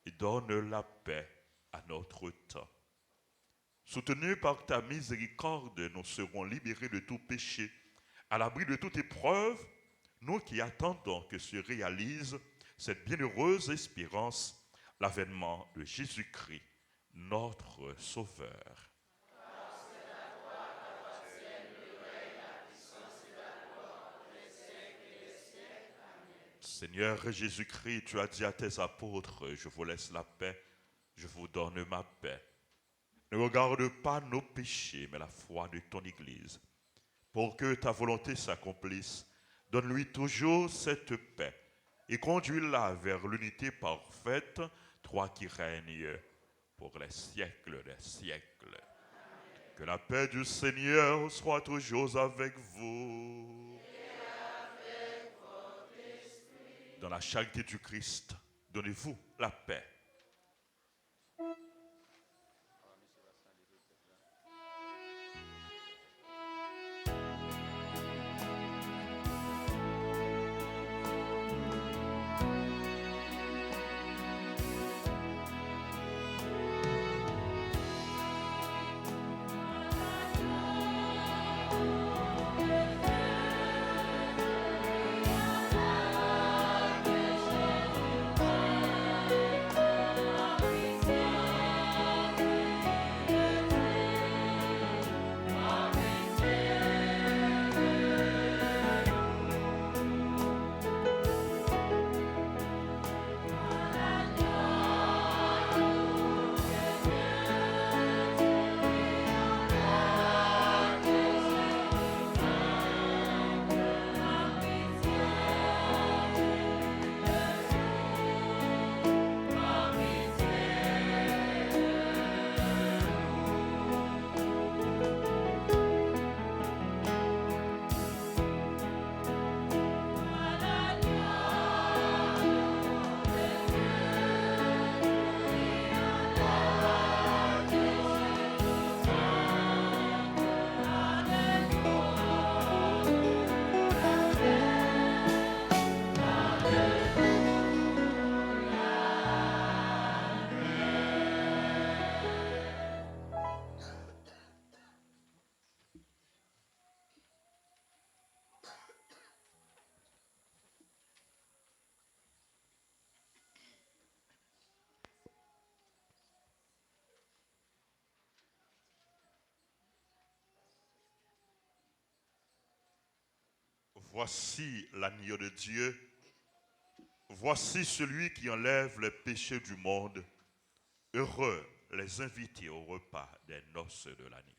et donne la paix à notre temps. Soutenus par ta miséricorde, nous serons libérés de tout péché, à l'abri de toute épreuve, nous qui attendons que se réalise cette bienheureuse espérance, l'avènement de Jésus-Christ, notre Sauveur. Seigneur Jésus-Christ, tu as dit à tes apôtres, je vous laisse la paix, je vous donne ma paix. Ne regarde pas nos péchés, mais la foi de ton Église. Pour que ta volonté s'accomplisse, donne-lui toujours cette paix et conduis-la vers l'unité parfaite, toi qui règnes pour les siècles des siècles. Que la paix du Seigneur soit toujours avec vous. Dans la charité du Christ, donnez-vous la paix. Voici l'agneau de Dieu. Voici celui qui enlève les péchés du monde. Heureux les invités au repas des noces de l'agneau.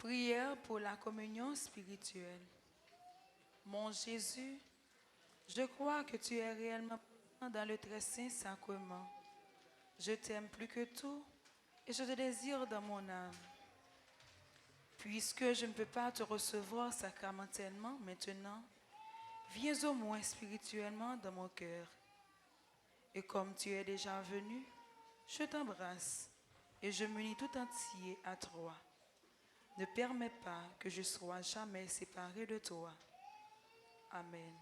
Prière pour la communion spirituelle. Mon Jésus, je crois que tu es réellement présent dans le très saint sacrement. Je t'aime plus que tout et je te désire dans mon âme. Puisque je ne peux pas te recevoir sacramentellement maintenant, viens au moins spirituellement dans mon cœur. Et comme tu es déjà venu, je t'embrasse et je m'unis tout entier à toi. Ne permets pas que je sois jamais séparé de toi. Amen.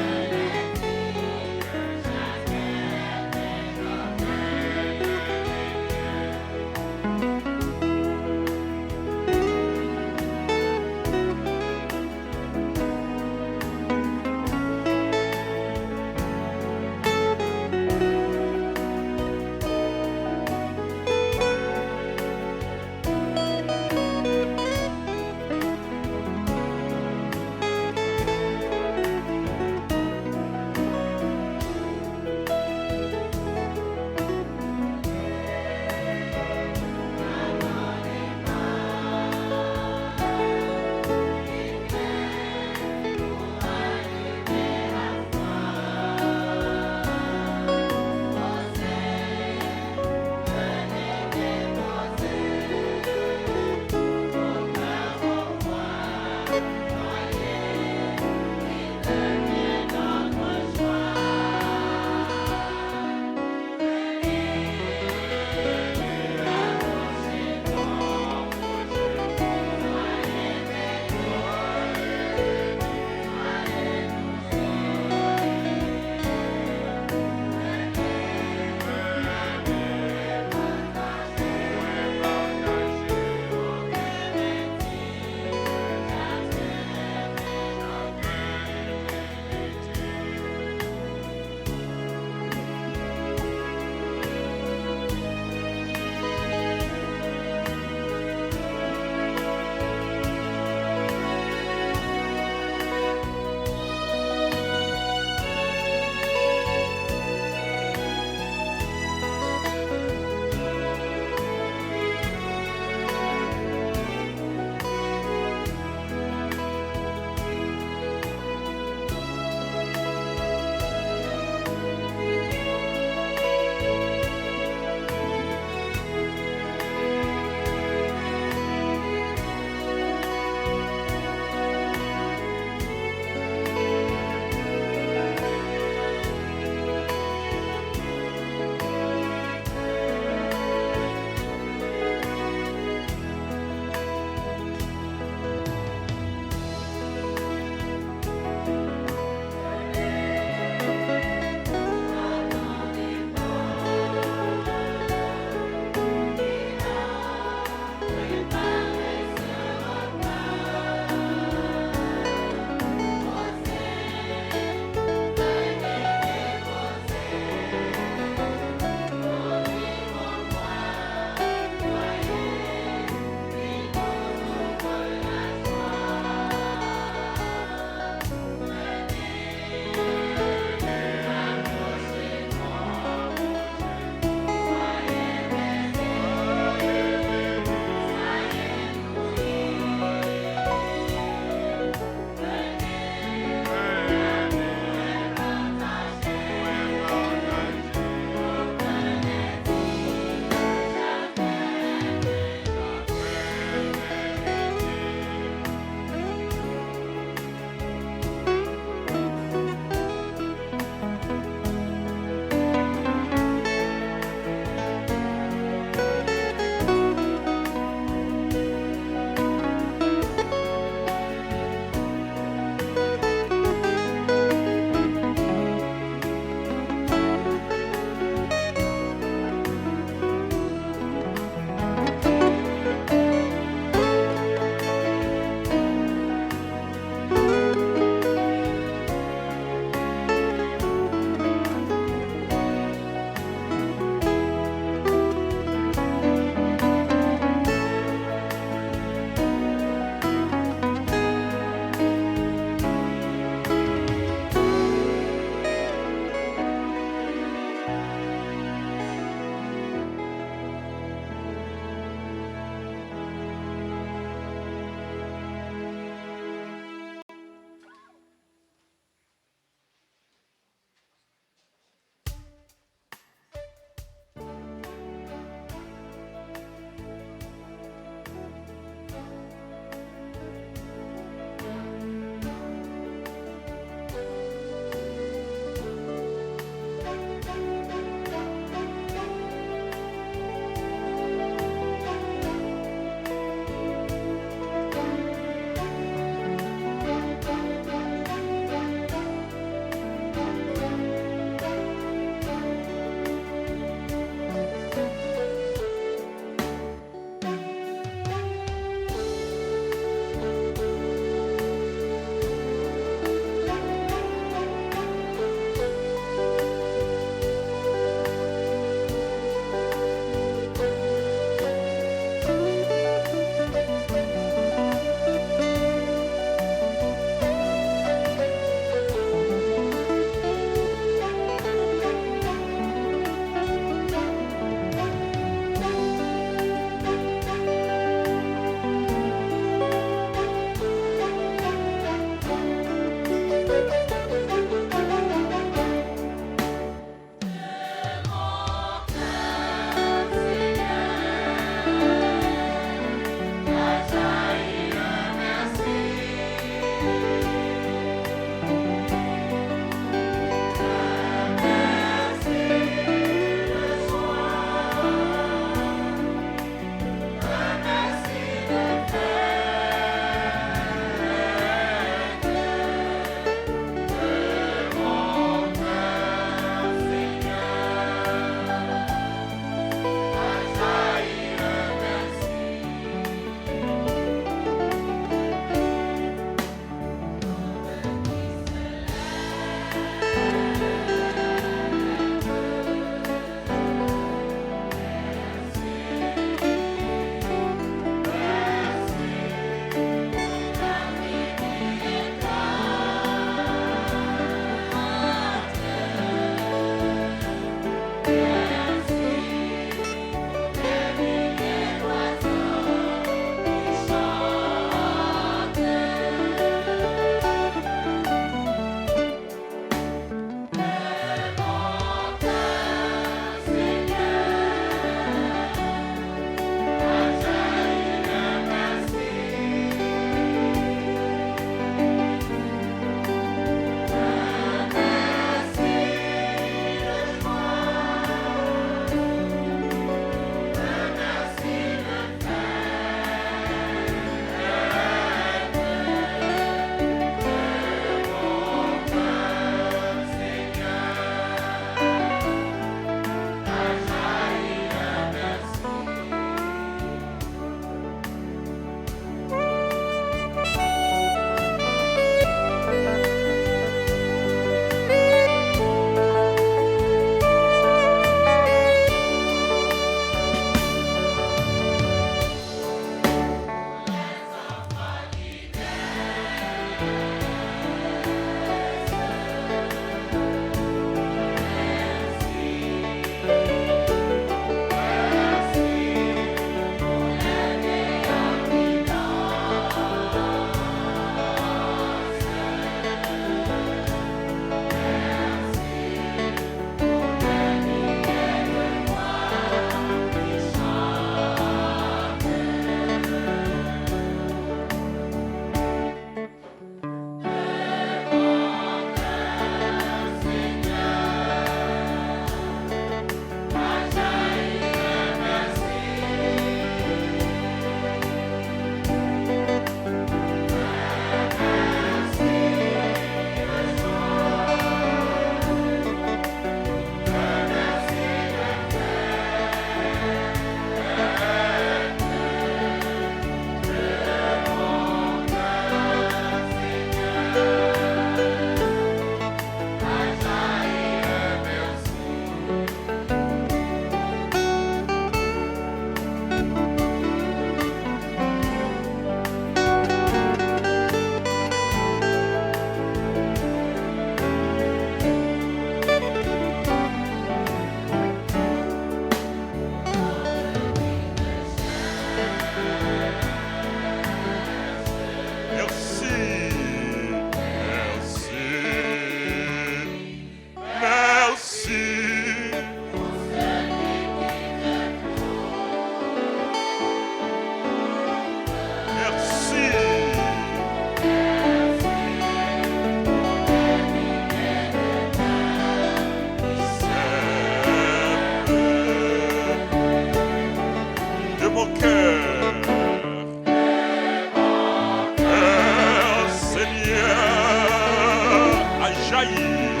jaillir.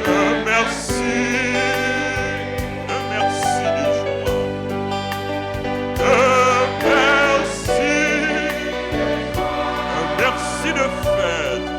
Un merci de joie. Un merci de fête.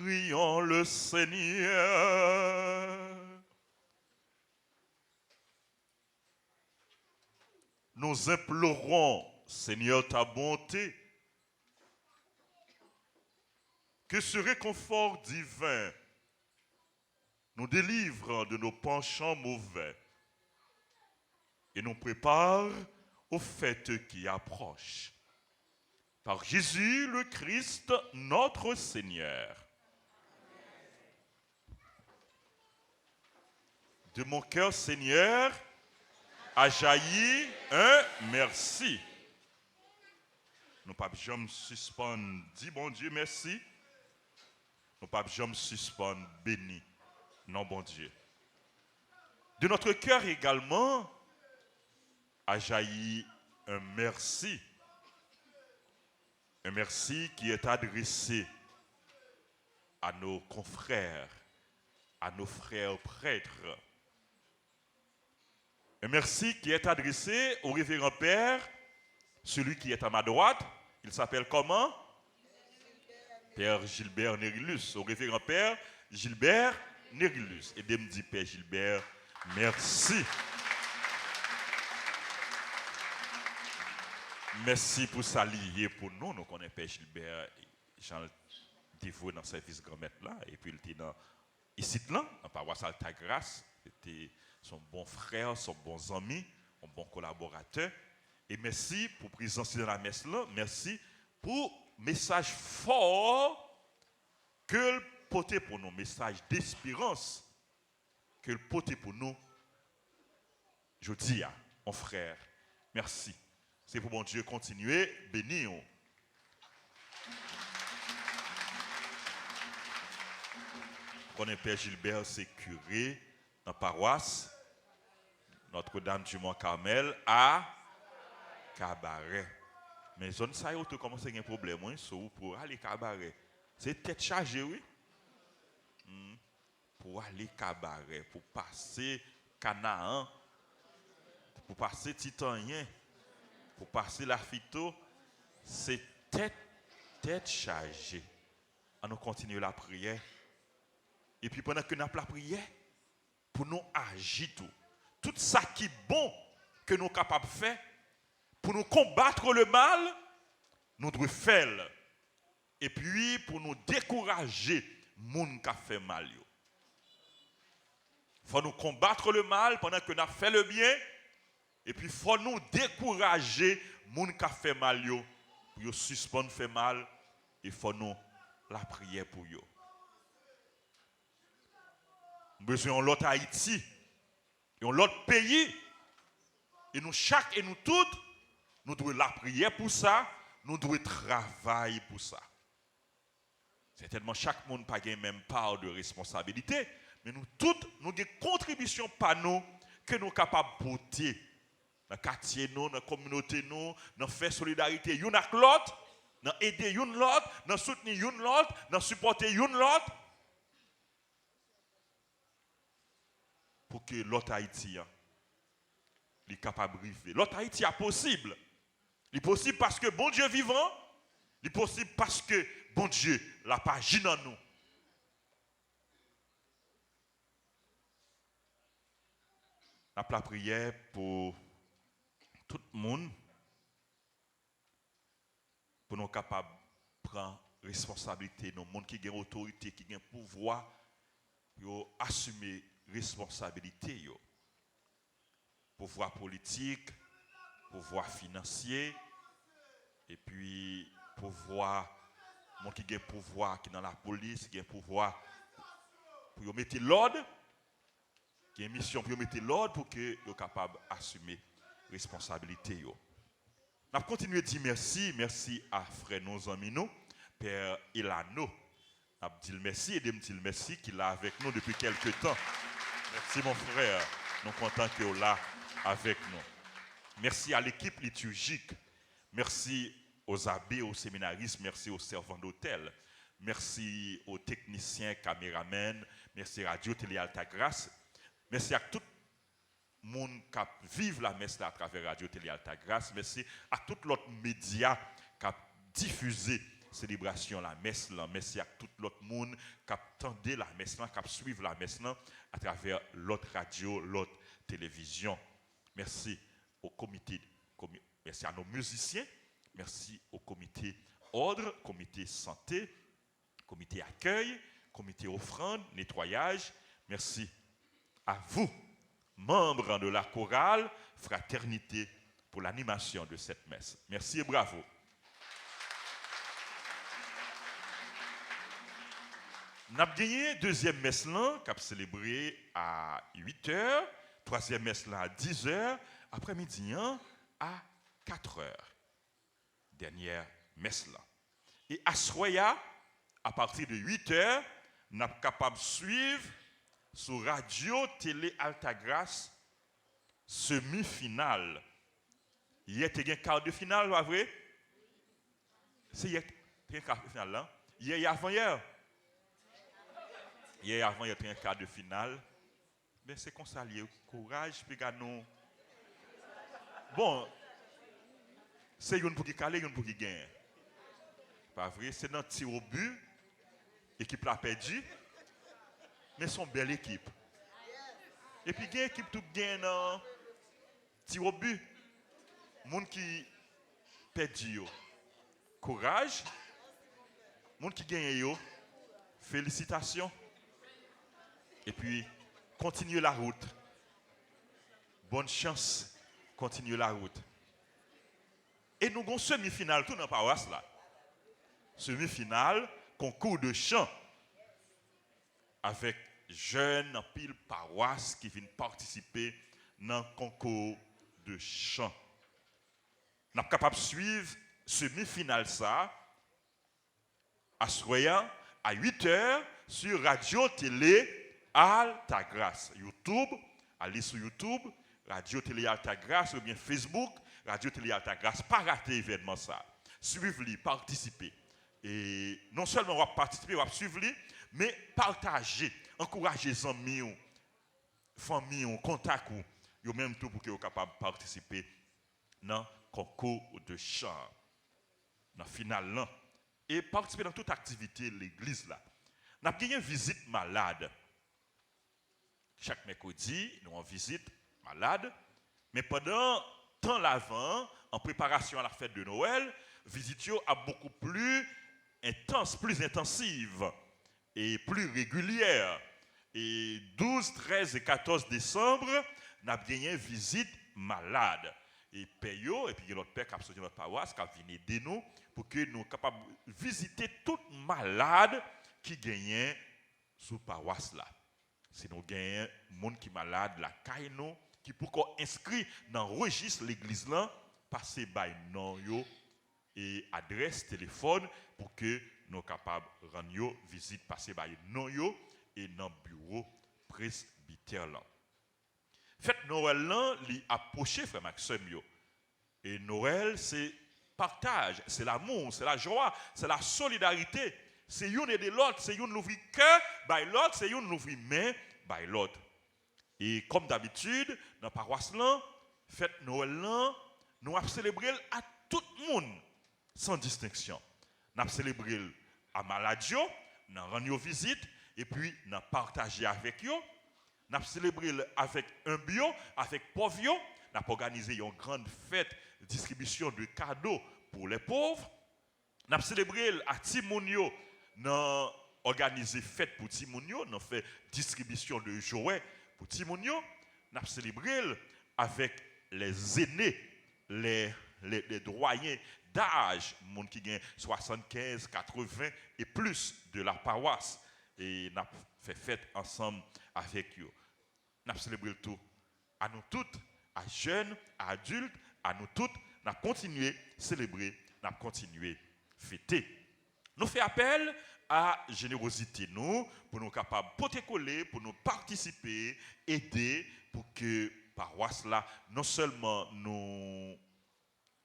Prions le Seigneur. Nous implorons, Seigneur, ta bonté, que ce réconfort divin nous délivre de nos penchants mauvais et nous prépare aux fêtes qui approchent. Par Jésus le Christ, notre Seigneur. De mon cœur, Seigneur, a jailli un merci. Nous ne pouvons jamais suspendre, dis bon Dieu merci. Nous ne pouvons jamais suspendre, béni, non bon Dieu. De notre cœur également, a jailli un merci. Un merci qui est adressé à nos confrères, à nos frères prêtres. Un merci qui est adressé au révérend Père, celui qui est à ma droite. Il s'appelle comment? Père Gilbert Nérilus. Au révérend Père Gilbert Nérilus. Et de me dit Père Gilbert, merci. Merci pour s'allier pour nous. Nous connaissons Père Gilbert, Jean dévoué dans le service grand-maître là. Et puis il était dans ici là, en paroisse Altagrace. C'était son bon frère, son bon ami, un bon collaborateur. Et merci pour la présence dans la messe là. Merci pour le message fort que le portait pour nous, message d'espérance que le portait pour nous. Je dis à mon frère, merci. C'est pour mon Dieu continuer, bénir. Connais Père Gilbert, c'est curé dans la paroisse Notre-Dame du Mont-Carmel à Cabaret. Mais zone ça y est, commence à avoir un problème pour aller Cabaret. C'est tête chargée, oui. Pour aller Cabaret, pour passer Canaan, pour passer Titanien, pour passer la Phyto, c'est tête chargée. On nous continue la prière. Et puis pendant que nous avons la prière, pour nous agir tout ça qui est bon que nous sommes capables de faire, pour nous combattre le mal, nous devons faire. Et puis pour nous décourager, les gens qui fait mal. Il faut nous combattre le mal pendant que nous avons fait le bien. Et puis il faut nous décourager, les gens qui fait mal, pour suspendre faire mal. Il faut nous la prière pour eux. Nous avons besoin de l'autre Haïti, et l'autre pays. Et nous, chaque et nous toutes, nous devons la prière pour ça, nous devons travailler pour ça. Certainement, chaque monde n'a pas la même part de responsabilité, mais nous toutes, nous avons des contributions par nous que nous sommes capables de porter dans le quartier, dans la communauté, dans faire solidarité, une avec l'autre, dans aider une l'autre, dans soutenir une l'autre, dans supporter une l'autre. Pour que l'autre Haïtien est capable de vivre. L'autre Haïtien est possible. Il est possible parce que bon Dieu vivant. Il est possible parce que bon Dieu l'a pas agi dans nous. La prière pour tout le monde. Pour nous capables de prendre responsabilité. Nos monde qui ont autorité, qui ont pouvoir, pour assumer responsabilité. Pouvoir politique, pouvoir financier, et puis pouvoir, mon qui a pouvoir qui est dans la police, qui a pouvoir pour mettre l'ordre, qui est une mission pour mettre l'ordre pour que soient capables d'assumer la responsabilité. Nous avons continué de dire merci à frère nos amis, nous, Père Elano. Nous avons dit merci et nous dit merci qu'il est là avec nous depuis quelques temps. Merci mon frère, nous sommes contents qu'il est là avec nous. Merci à l'équipe liturgique, merci aux abbés, aux séminaristes, merci aux servants d'hôtel, merci aux techniciens, caméramens, merci à Radio Télé Altagrace, merci à tout le monde qui vive la messe là à travers Radio Télé Altagrace, merci à tout l'autre média qui a diffusé célébration la messe là, merci à tout l'autre monde qui attendait la messe là, qui suivre la messe là à travers l'autre radio, l'autre télévision. Merci au comité, merci à nos musiciens, merci au comité ordre, comité santé, comité accueil, comité offrande, nettoyage. Merci à vous, membres de la chorale Fraternité, pour l'animation de cette messe. Merci et bravo. Nous avons gagné deuxième messe là, qui a célébré à 8h, troisième messe là à 10h, après-midi à 4h. Dernière messe là. Et à Soya, à partir de 8h, nous sommes capables de suivre sur Radio Télé Altagrace semi-finale. Hier, tu as un quart de finale, pas vrai? C'est hier, tu as un quart de finale là. Hier et avant-hier. Hier avant, il y a un quart de finale. Mais c'est comme ça, lié. Courage, puis nous. Bon, c'est une pour qui caler, une pour qui gagne. Pas vrai? C'est notre tir au but. L'équipe l'a perdu. Mais c'est une belle équipe. Et puis, il y a une équipe qui gagne dans tir au but. Monde qui perdu. Courage. Monde qui gagne. Félicitations. Et puis, continuez la route. Bonne chance. Continuez la route. Et nous avons semi-finale, tout dans la paroisse là. Semi-finale, concours de chant. Avec jeunes en pile paroisse qui viennent participer dans le concours de chant. Nous sommes capables de suivre semi-finale ça. À Soya, à 8h, sur Radio Télé Altagrace. YouTube, allez sur YouTube, Radio Télé Altagrace ou bien Facebook, Radio Télé Altagrace. Pas rater l'événement ça. Suivez-le, participez. Et non seulement on va participer, on va suivre-le, mais partagez, encouragez les amis, familles, contacts, ou même tout pour qu'ils soient capables de participer dans le concours de chant, dans la finale. Et participer dans toute activité de l'église là. Nous avons une visite malade. Chaque mercredi, nous avons visite malade. Mais pendant temps l'avant, en préparation à la fête de Noël, visite a beaucoup plus intense, plus intensive et plus régulière. Et 12, 13 et 14 décembre, nous avons une visite malade. Et Payo, et puis l'autre père qui a sorti notre paroisse, qui a venu aider nous pour que nous soyons capables de visiter tout malade qui gagne sous paroisse là. Si nous gagnons des gens qui sont malades, la caille nous, qui pourquoi inscrit dans le registre l'église là, passer par nom et adresse téléphone pour que nous soyons capables de rendre visite, passer par nom et dans le bureau presbytère là. Fête Noël là, li approché frère Maxime yo. Et Noël c'est partage, c'est l'amour, c'est la joie, c'est la solidarité. C'est une et de l'autre, c'est une l'ouvrir cœur, by l'autre, c'est une l'ouvrir main, by l'autre. Et comme d'habitude, dans la paroisse là, fête Noël là, nous avons célébré à tout le monde, sans distinction. Nous avons célébré à Maladio, nous avons rendu visite, et puis nous avons partagé avec eux. Nous avons célébré avec un bio, avec pauvres. Nous avons organisé une grande fête de distribution de cadeaux pour les pauvres. Nous avons célébré à Timonio, nous avons organisé fête pour Timonio, nous avons fait distribution de jouets pour Timonio. Nous avons célébré avec les aînés, les doyens d'âge, les gens qui ont 75, 80 et plus de la paroisse. et n'a fait fête ensemble avec eux. N'a célébré le tout à nous toutes, à jeunes, à adultes, à nous toutes, n'a continué célébrer, n'a continué fêter. Nous fait appel à générosité nous pour nous capables porter coller, pour nous participer, aider pour que paroisse là non seulement nous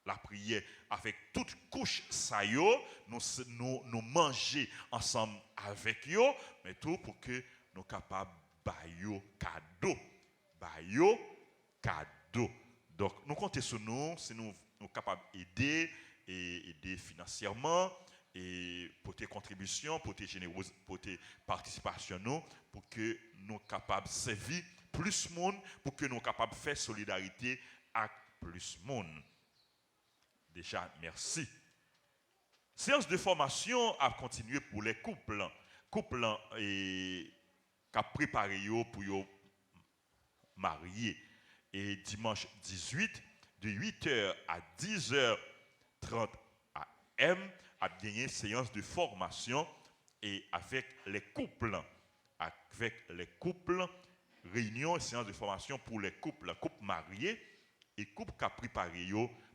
la prière avec toute couche ça yo, nous manger ensemble avec yo, mais tout pour que nous capables bayo cadeau. Donc nous comptons sur nous si nous capables d'aider et aider financièrement et pour tes contributions, pour tes générosités, pour tes participations nous pour que nous capables de servir plus monde, pour que nous capables de faire solidarité avec plus monde. Déjà, merci. Séance de formation a continué pour les couples. Couples qui ont préparé pour yo marier. Et dimanche 18, de 8h à 10h30 AM, a gagné séance de formation et avec les couples. Avec les couples, réunion et séance de formation pour les couples mariés et couples qui ont préparé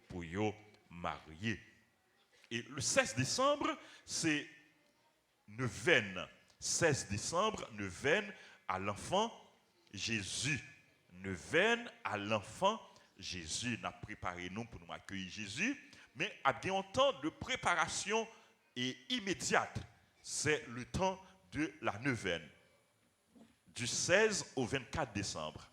pour yo marié. Et le 16 décembre, c'est neuvaine. 16 décembre, neuvaine à l'enfant Jésus. Neuvaine à l'enfant Jésus. Nous avons préparé nous pour nous accueillir Jésus, mais à bien un temps de préparation et immédiate. C'est le temps de la neuvaine. Du 16 au 24 décembre.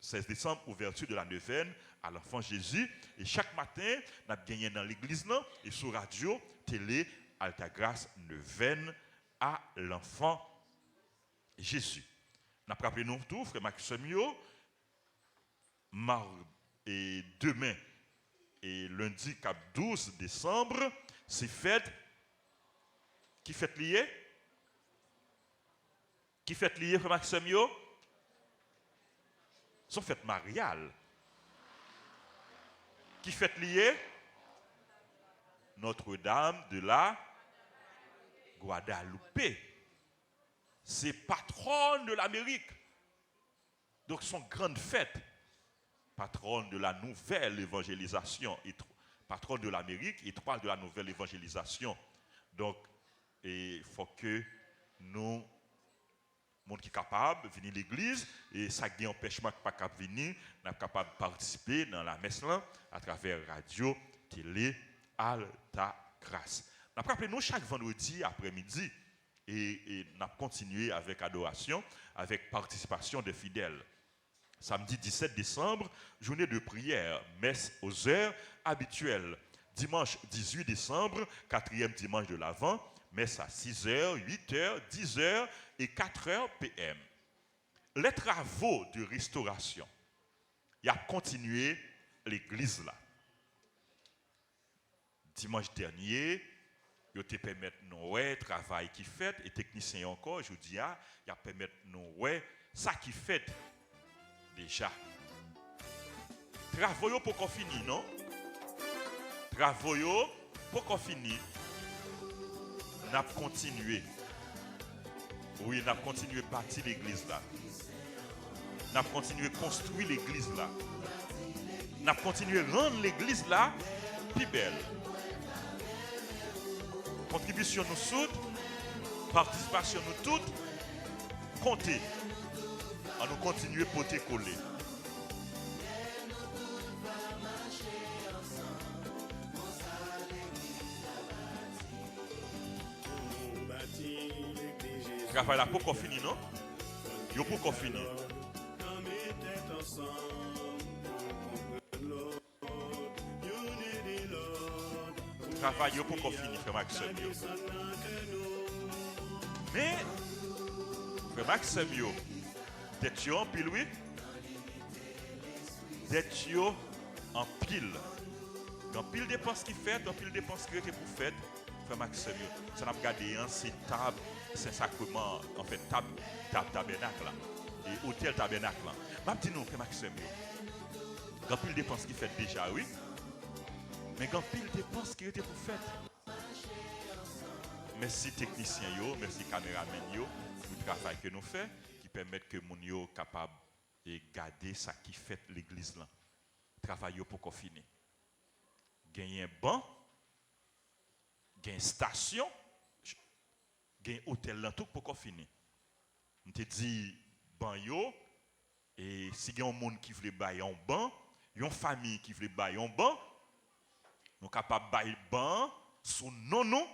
16 décembre, ouverture de la neuvaine à l'enfant Jésus. Et chaque matin, nous avons gagné dans l'église et sur radio, télé, Altagrace, neuvaine à l'enfant Jésus. Nous avons rappelé nous tout, frère Maxime, et demain et lundi 12 décembre, c'est fête. Qui fête lié? Qui fête lié, frère Maxime? Sont fêtes mariales. Qui fête lié? Notre-Dame de la Guadeloupe. C'est patronne de l'Amérique. Donc, son grande fête. Patronne de la nouvelle évangélisation. Patronne de l'Amérique, étoile de la nouvelle évangélisation. Donc, il faut que nous, monde qui est capable de venir à l'église, et ça qui empêchement pas capable de venir, nous sommes capables de participer dans la messe là, à travers radio, télé, Alta Grace. Nous avons rappelé nous chaque vendredi après-midi et nous avons continué avec adoration, avec participation des fidèles. Samedi 17 décembre, journée de prière, messe aux heures habituelles. Dimanche 18 décembre, 4e dimanche de l'Avent, messe à 6h, 8h, 10h et 4h PM. Les travaux de restauration, il a continué l'église là. Dimanche dernier, il a permis nous travail qui fait et technicien encore, je dis il a permis nous ça qui fait déjà. Travaux pour qu'on finisse, non? Travaux pour qu'on finisse. N'a continué. Oui, n'a continué bâtir l'église là. N'a continué construire l'église là. N'a continué rendre l'église là plus belle. Contribution nous toutes, participation nous toutes, comptez. On nous continuer porter coller. Travail là pour qu'on finisse, non? Yo pour qu'on finisse. Travail yo pour qu'on finisse, frère Maxime. Mais, frère Maxime, d'être en pile, oui? D'être en pile. En pile dépenses qui fait, en pile dépenses qui pour faire, frère Maxime, ça n'a pas regardé, c'est table. C'est sacrement, en fait, table tabernacle là, et hôtel tabernacle là. Ma petite nous, frère Maxime, quand pile dépenses qui fait déjà, oui, mais quand pile dépenses qui était pour faire. Merci techniciens yo, merci caméramen yo pour le travail que nous faisons qui permet que moun yo capable de garder ça qui fait l'église là. Travail yo pour qu'on finisse. Gagner un banc, gagner une station, gagner un hôtel là tout pour qu'on finisse. On te dit ban yo et si il y a un monde qui veut bailler un banc, une famille qui veut bailler un banc, nous capable bailler ban sous non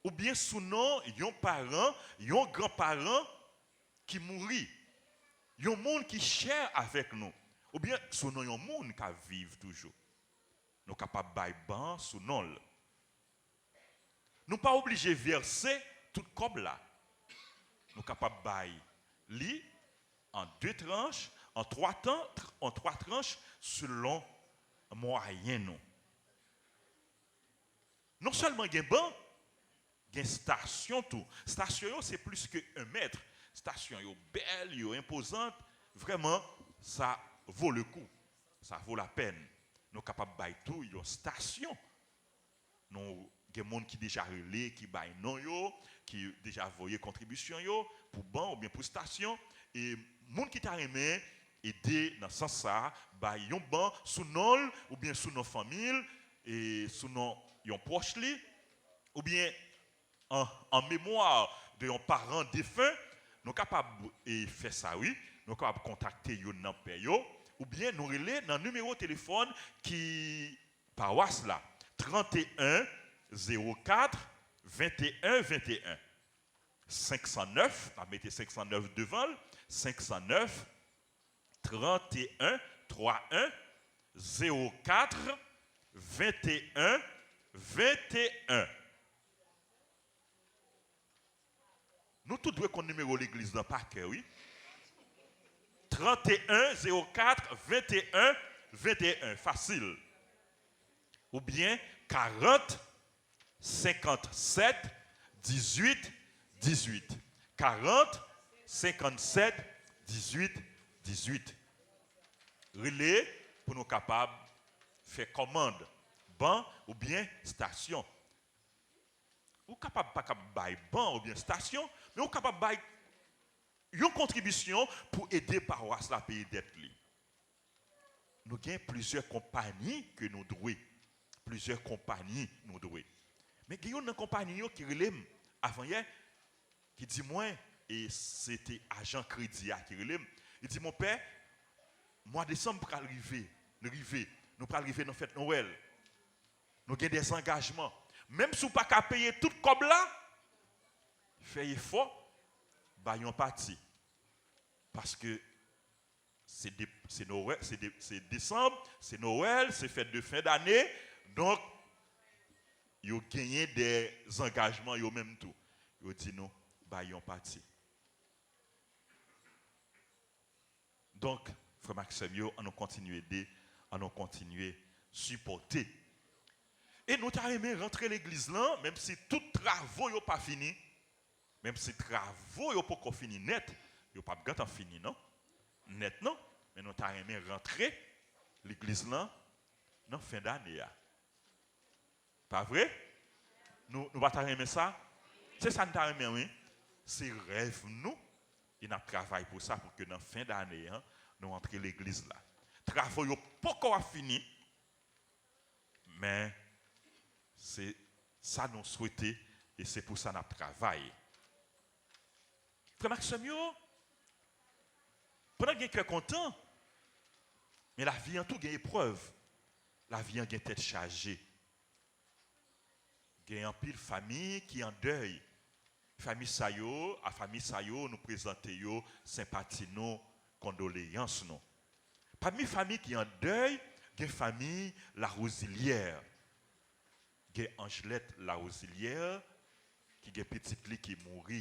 ou bien sous nom yon parent, yon grand-parent qui mourit. Yon monde qui cher avec nous. Ou bien sous nom yon monde qui vivre toujours. Nous capable bailler ban sous nom. Nous pas obligé verser tout comme là. Nous capable bailler li en 2 tranches, en 3 tranches selon moyen nous. Non seulement gen ban, gen station tout. Station c'est plus que 1 mètre. Station yo belle, yo imposante, vraiment ça vaut le coup. Ça vaut la peine. Nous capable bailler tout yo station. Nous gen monde qui déjà relé qui baille non yo, qui déjà voyé contribution yo pour ban ou bien pour station et monde qui t'a aimé aider dans ce sens ça baille yon ban sous non ou bien sous nos familles et sous nos yon proche li ou bien en mémoire de yon parent défunt nous capables de faire ça oui nous capables contacter yon nan pè yo ou bien nous relais dans numéro téléphone qui paroisse là 31 04 21 21 509 on mettez 509 devant 509 31 31 04 21 21. Nous tous devons qu'on numéro l'église dans par cœur, oui. 31 04 21 21. Facile. Ou bien 40 57 18 18. 40 57 18 18. Relais pour nous capables de faire commande. Ban ou bien station. Ou capable pas capable bail ban ou bien station, mais ou capable bail une contribution pour aider paroisse la payer dette li. Nous avons plusieurs compagnies que nous devons. Plusieurs compagnies nous devons. Mais il y a une compagnie qui relève avant hier qui dit moi et c'était agent crédit qui relève. Il dit mon père mois de décembre pour arriver, nous pour arriver dans fête Noël. Nous avons des engagements. Même si vous n'avez pas payer tout comme là, faites effort, baillons parti. Parce que c'est décembre, c'est Noël, c'est fête de fin d'année. Donc, vous avez gagné des engagements, vous même tout. Vous dit nous, baillons parti. Donc, frère Maxime, on continue à aider, on continue à supporter. Et nous avons rentrer l'église là, même si tout travaux n'ont pas fini, même si travaux n'ont pas fini net, ils n'ont pas gâté fini, non? Net, non? Mais nous avons rentrer l'église là, dans la fin d'année. Pas vrai? Nous avons ça? C'est ça nous avons oui? C'est rêve nous, et nous travaillons pour ça, pour que dans la fin d'année, nous rentrions l'église là. Travaux n'ont pas encore fini, mais c'est ça nous souhaitons et c'est pour ça que nous travaillons. Frère Maxime, pendant que vous êtes content, mais la vie en tout a une épreuve. La vie en a une tête chargée. Il y a un pile famille qui est en deuil. Famille Sayo, à famille Sayo, nous présentons sympathie, nous, condoléances. Nous. Parmi les familles qui sont en deuil, il y a une famille La Rosilière. Il y a Angelette La Rosilière, qui est une petite lit qui est morte.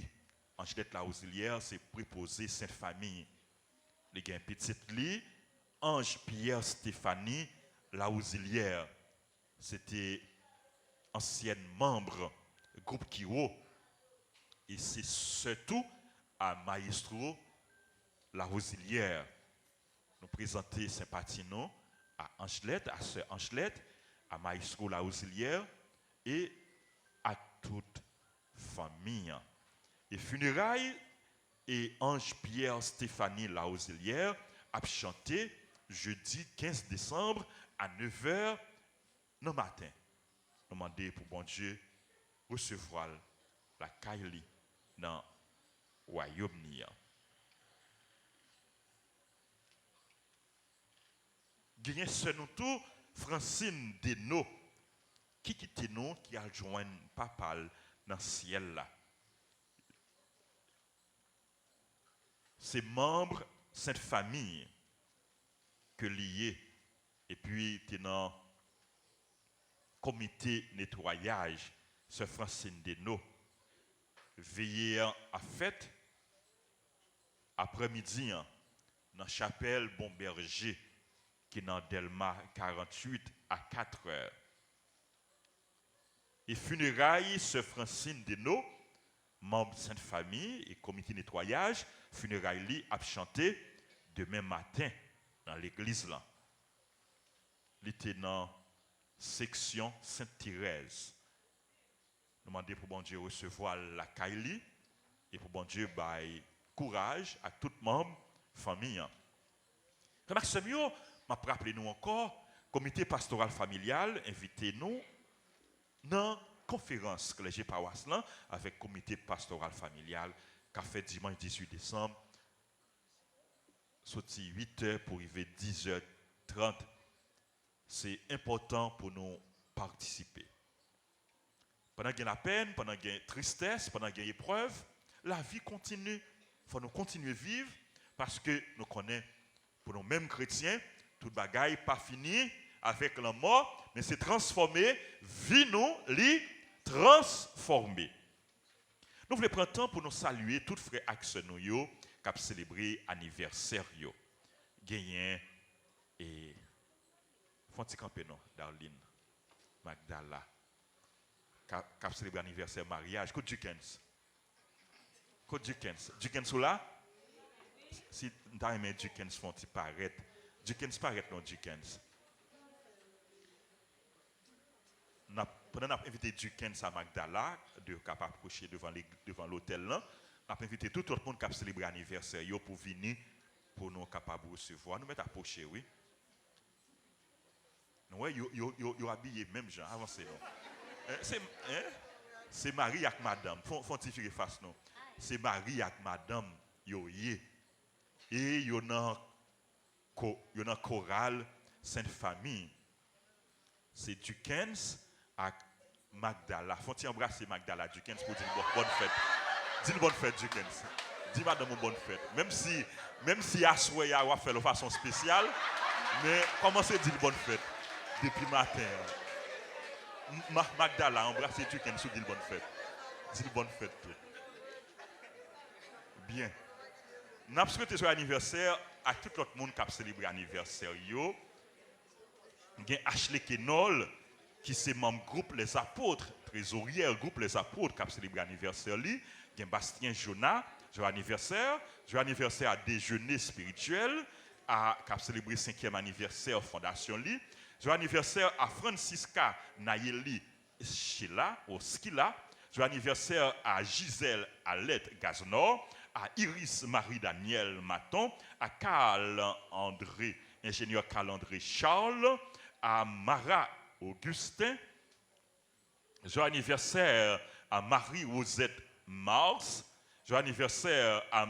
Angelette La Rosilière, c'est préposé Sainte Famille. Il y a une petite lit, Ange Pierre Stéphanie La Rosilière. C'était ancienne membre du groupe Kiro. Et c'est surtout à Maestro La Rosilière. Nous présentons sympathie à Angelette, à Sœur Angelette, à Maestro La Rosilière et à toute famille. Et funérailles, et Ange Pierre Stéphanie Laoselière a chanté jeudi 15 décembre à 9h le matin. Nous demandons pour bon Dieu recevoir la Kaili dans le Royaume-Uni. Gagné ce nous tout Francine Deno qui quitte nous qui a joint papa dans le ciel là. C'est membres cette famille que lié et puis t'es dans comité nettoyage ce Francine Deno veillé à fête après-midi dans chapelle Bonberger qui est dans Delma 48 à 4 heures. Et funérailles ce Francine Deno, membre de cette famille et comité nettoyage, funérailles a chanté demain matin dans l'église là. Il était dans section Sainte-Thérèse. Nous demandons pour bon Dieu recevoir la Kaili et pour bon Dieu bailler courage à tout membre famille. Remarque ce mieux, m'a rappelé nous encore comité pastoral familial invité nous dans conférence que les paroisse là avec comité pastoral familial qu'a fait dimanche 18 décembre sorti 8h pour arriver 10h30. C'est important pour nous participer. Pendant qu'il y a la peine, pendant qu'il y a la tristesse, pendant qu'il y a l'épreuve, la vie continue. Il faut nous continuer à vivre parce que nous connaissons, pour nous mêmes chrétiens, toute bagaille pas fini avec la mort, mais c'est transformé, vie nous, li transformé. Nous voulons prendre temps pour nous saluer tous frères et nous qui ont célébré l'anniversaire. Gagné et Fonti Campénon, Darlene, Magdala, qui a célébré l'anniversaire mariage. Côte Jukens. Côte Jukens. Jukens ou là? Si tu as aimé Jukens, Fonti paraître. Jukens paraît non Jukens. Pendant qu'on a invité Jukens à Magdala, de capable approcher devant l'hôtel là, on a invité tout le monde qui a célébré l'anniversaire pour venir pour nous capables de recevoir. Nous mettons approcher, oui. Oui, ils habillé même gens, avancez nous. C'est Marie avec madame, font-ils faire face nous. C'est Marie avec madame, et il y a une chorale Sainte Famille. C'est Jukens avec Magdala. Faut-il embrasser Magdala Jukens pour dire bonne fête. Dis bonne fête Jukens. Dis madame bonne fête. Même si à souhait a fait de façon spéciale, mais commencez à dire bonne fête depuis matin. Magdala embrasser Jukens pour dire bonne fête. Dis bonne fête tout. Bien. Nous avons souhaité son anniversaire à tout l'autre monde qui a célébré l'anniversaire. Il y a Ashley Kenol, qui est membre groupe Les Apôtres, trésorière groupe Les Apôtres qui a célébré l'anniversaire. Il y a Bastien Jonah, joyeux anniversaire à Déjeuner spirituel, qui a célébré le 5e anniversaire Fondation Li. Joyeux anniversaire à Francisca Nayeli Sheila, au Skila. Joyeux anniversaire à Gisèle Alette Gaznor, à Iris Marie-Daniel Maton, à Carl-André, ingénieur Carl-André Charles, à Mara Augustin. Joyeux anniversaire à Marie-Rosette Mars. Joyeux anniversaire à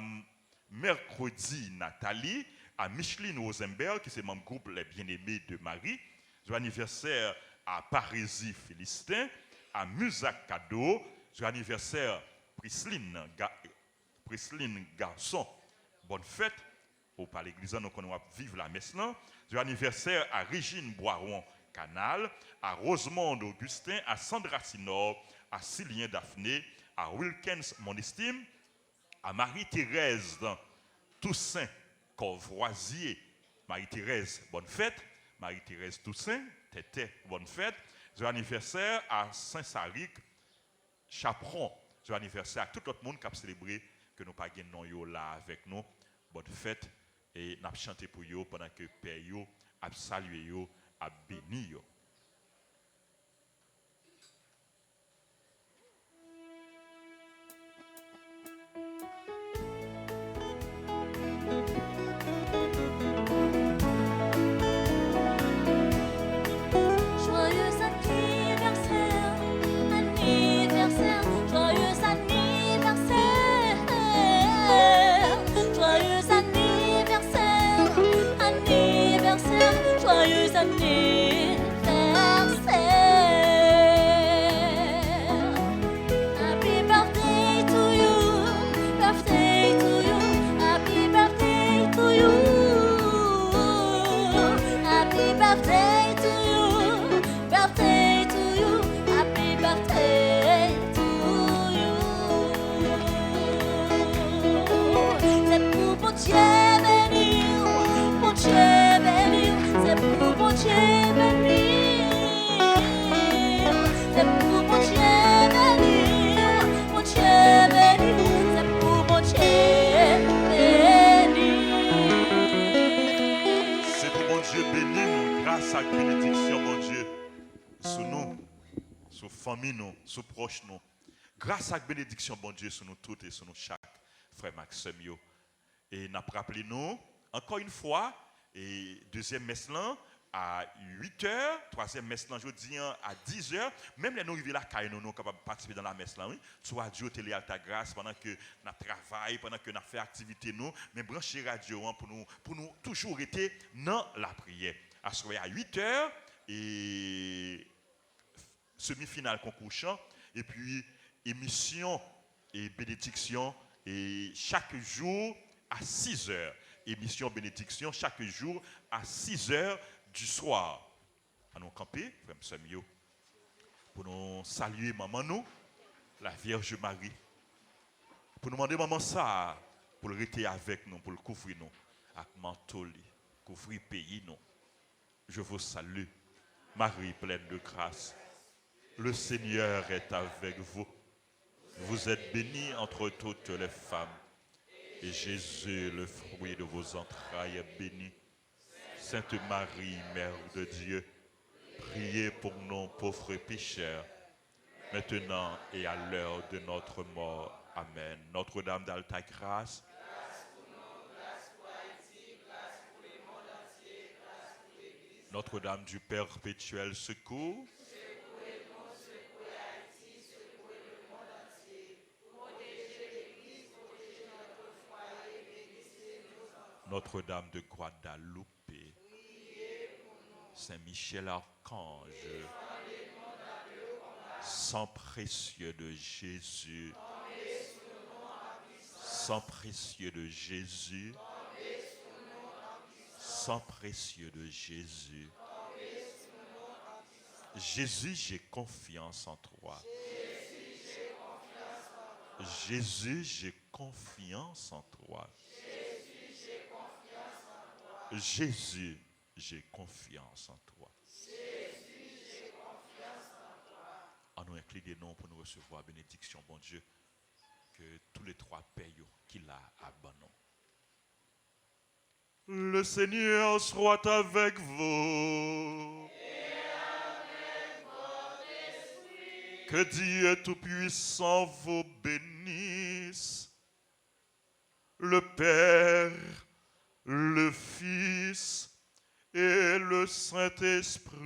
Mercredi Nathalie, à Micheline Rosenberg, qui est membre groupe Les Bien-Aimés de Marie. Joyeux anniversaire à Parisie Philistin, à Musac Cadeau. Joyeux anniversaire Prisline Garçon. Bonne fête. Au par l'église, nous allons vivre la messe là. Joyeux anniversaire à Régine Boiron Canal, à Rosemonde Augustin, à Sandra Sinor, à Cylien Daphné, à Wilkens Monestime, à Marie-Thérèse Toussaint Corvoisier. Marie-Thérèse, bonne fête. Marie-Thérèse Toussaint, Tété, bonne fête. Joyeux anniversaire à Saint-Saric Chaperon. Joyeux anniversaire à tout le monde qui a célébré, que nous pas gagnons là avec nous. Bonne fête. Et nous avons chanté pour vous pendant que Père a salué vous, a béni vous. c'est pour mon Dieu béni, mon Dieu béni, c'est pour mon Dieu béni. C'est pour mon Dieu béni nous, grâce à la bénédiction, mon Dieu, sur nous, sur famille nous, sur proches nous. Grâce à la bénédiction, bon Dieu, sur nous toutes et sur nous chaque frère Maxime. Et nous avons rappelé nous, encore une fois, et deuxième messe là, à 8h, troisième messe là, jeudi à 10h, même les nous arrivés là, nous sommes capables de participer dans la messe là, oui. Soit radio, télé, Alta Grâce, pendant que nous travaillons, pendant que nous fait activité nous, mais brancher radio pour nous toujours être dans la prière. À 8h, et semi-finale concours chant, et puis émission et bénédiction, et chaque jour à 6h. Émission bénédiction chaque jour à 6h du soir. À nous camper, frère Samuel, pour nous saluer maman nous, la Vierge Marie. Pour nous demander maman ça, pour le rester avec nous, pour le couvrir nous, avec manteau, couvrir pays nous. Je vous salue, Marie pleine de grâce. Le Seigneur est avec vous. Vous êtes bénie entre toutes les femmes. Et Jésus, le fruit de vos entrailles, est béni. Sainte Marie, Mère de Dieu, priez pour nous pauvres pécheurs, maintenant et à l'heure de notre mort. Amen. Notre-Dame d'Alta Grâce, Notre-Dame du Perpétuel Secours, Notre-Dame de Guadalupe, Saint-Michel Archange, sang précieux de Jésus, sang précieux de Jésus, sang précieux de Jésus. Jésus, j'ai confiance en toi. Jésus, j'ai confiance en toi. Jésus, j'ai confiance en toi. En nous inclinant des noms pour nous recevoir la bénédiction, bon Dieu, que tous les trois payent qu'il a abandonné. Le Seigneur soit avec vous. Et avec votre esprit. Que Dieu Tout-Puissant vous bénisse. Le Père, le Fils et le Saint-Esprit.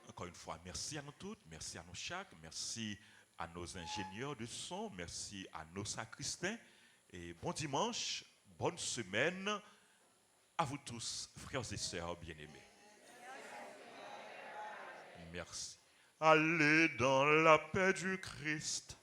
Encore une fois, merci à nous toutes, merci à nous chaque, merci à nos ingénieurs de son, merci à nos sacristains. Et bon dimanche, bonne semaine à vous tous, frères et sœurs bien-aimés. Merci. Allez dans la paix du Christ.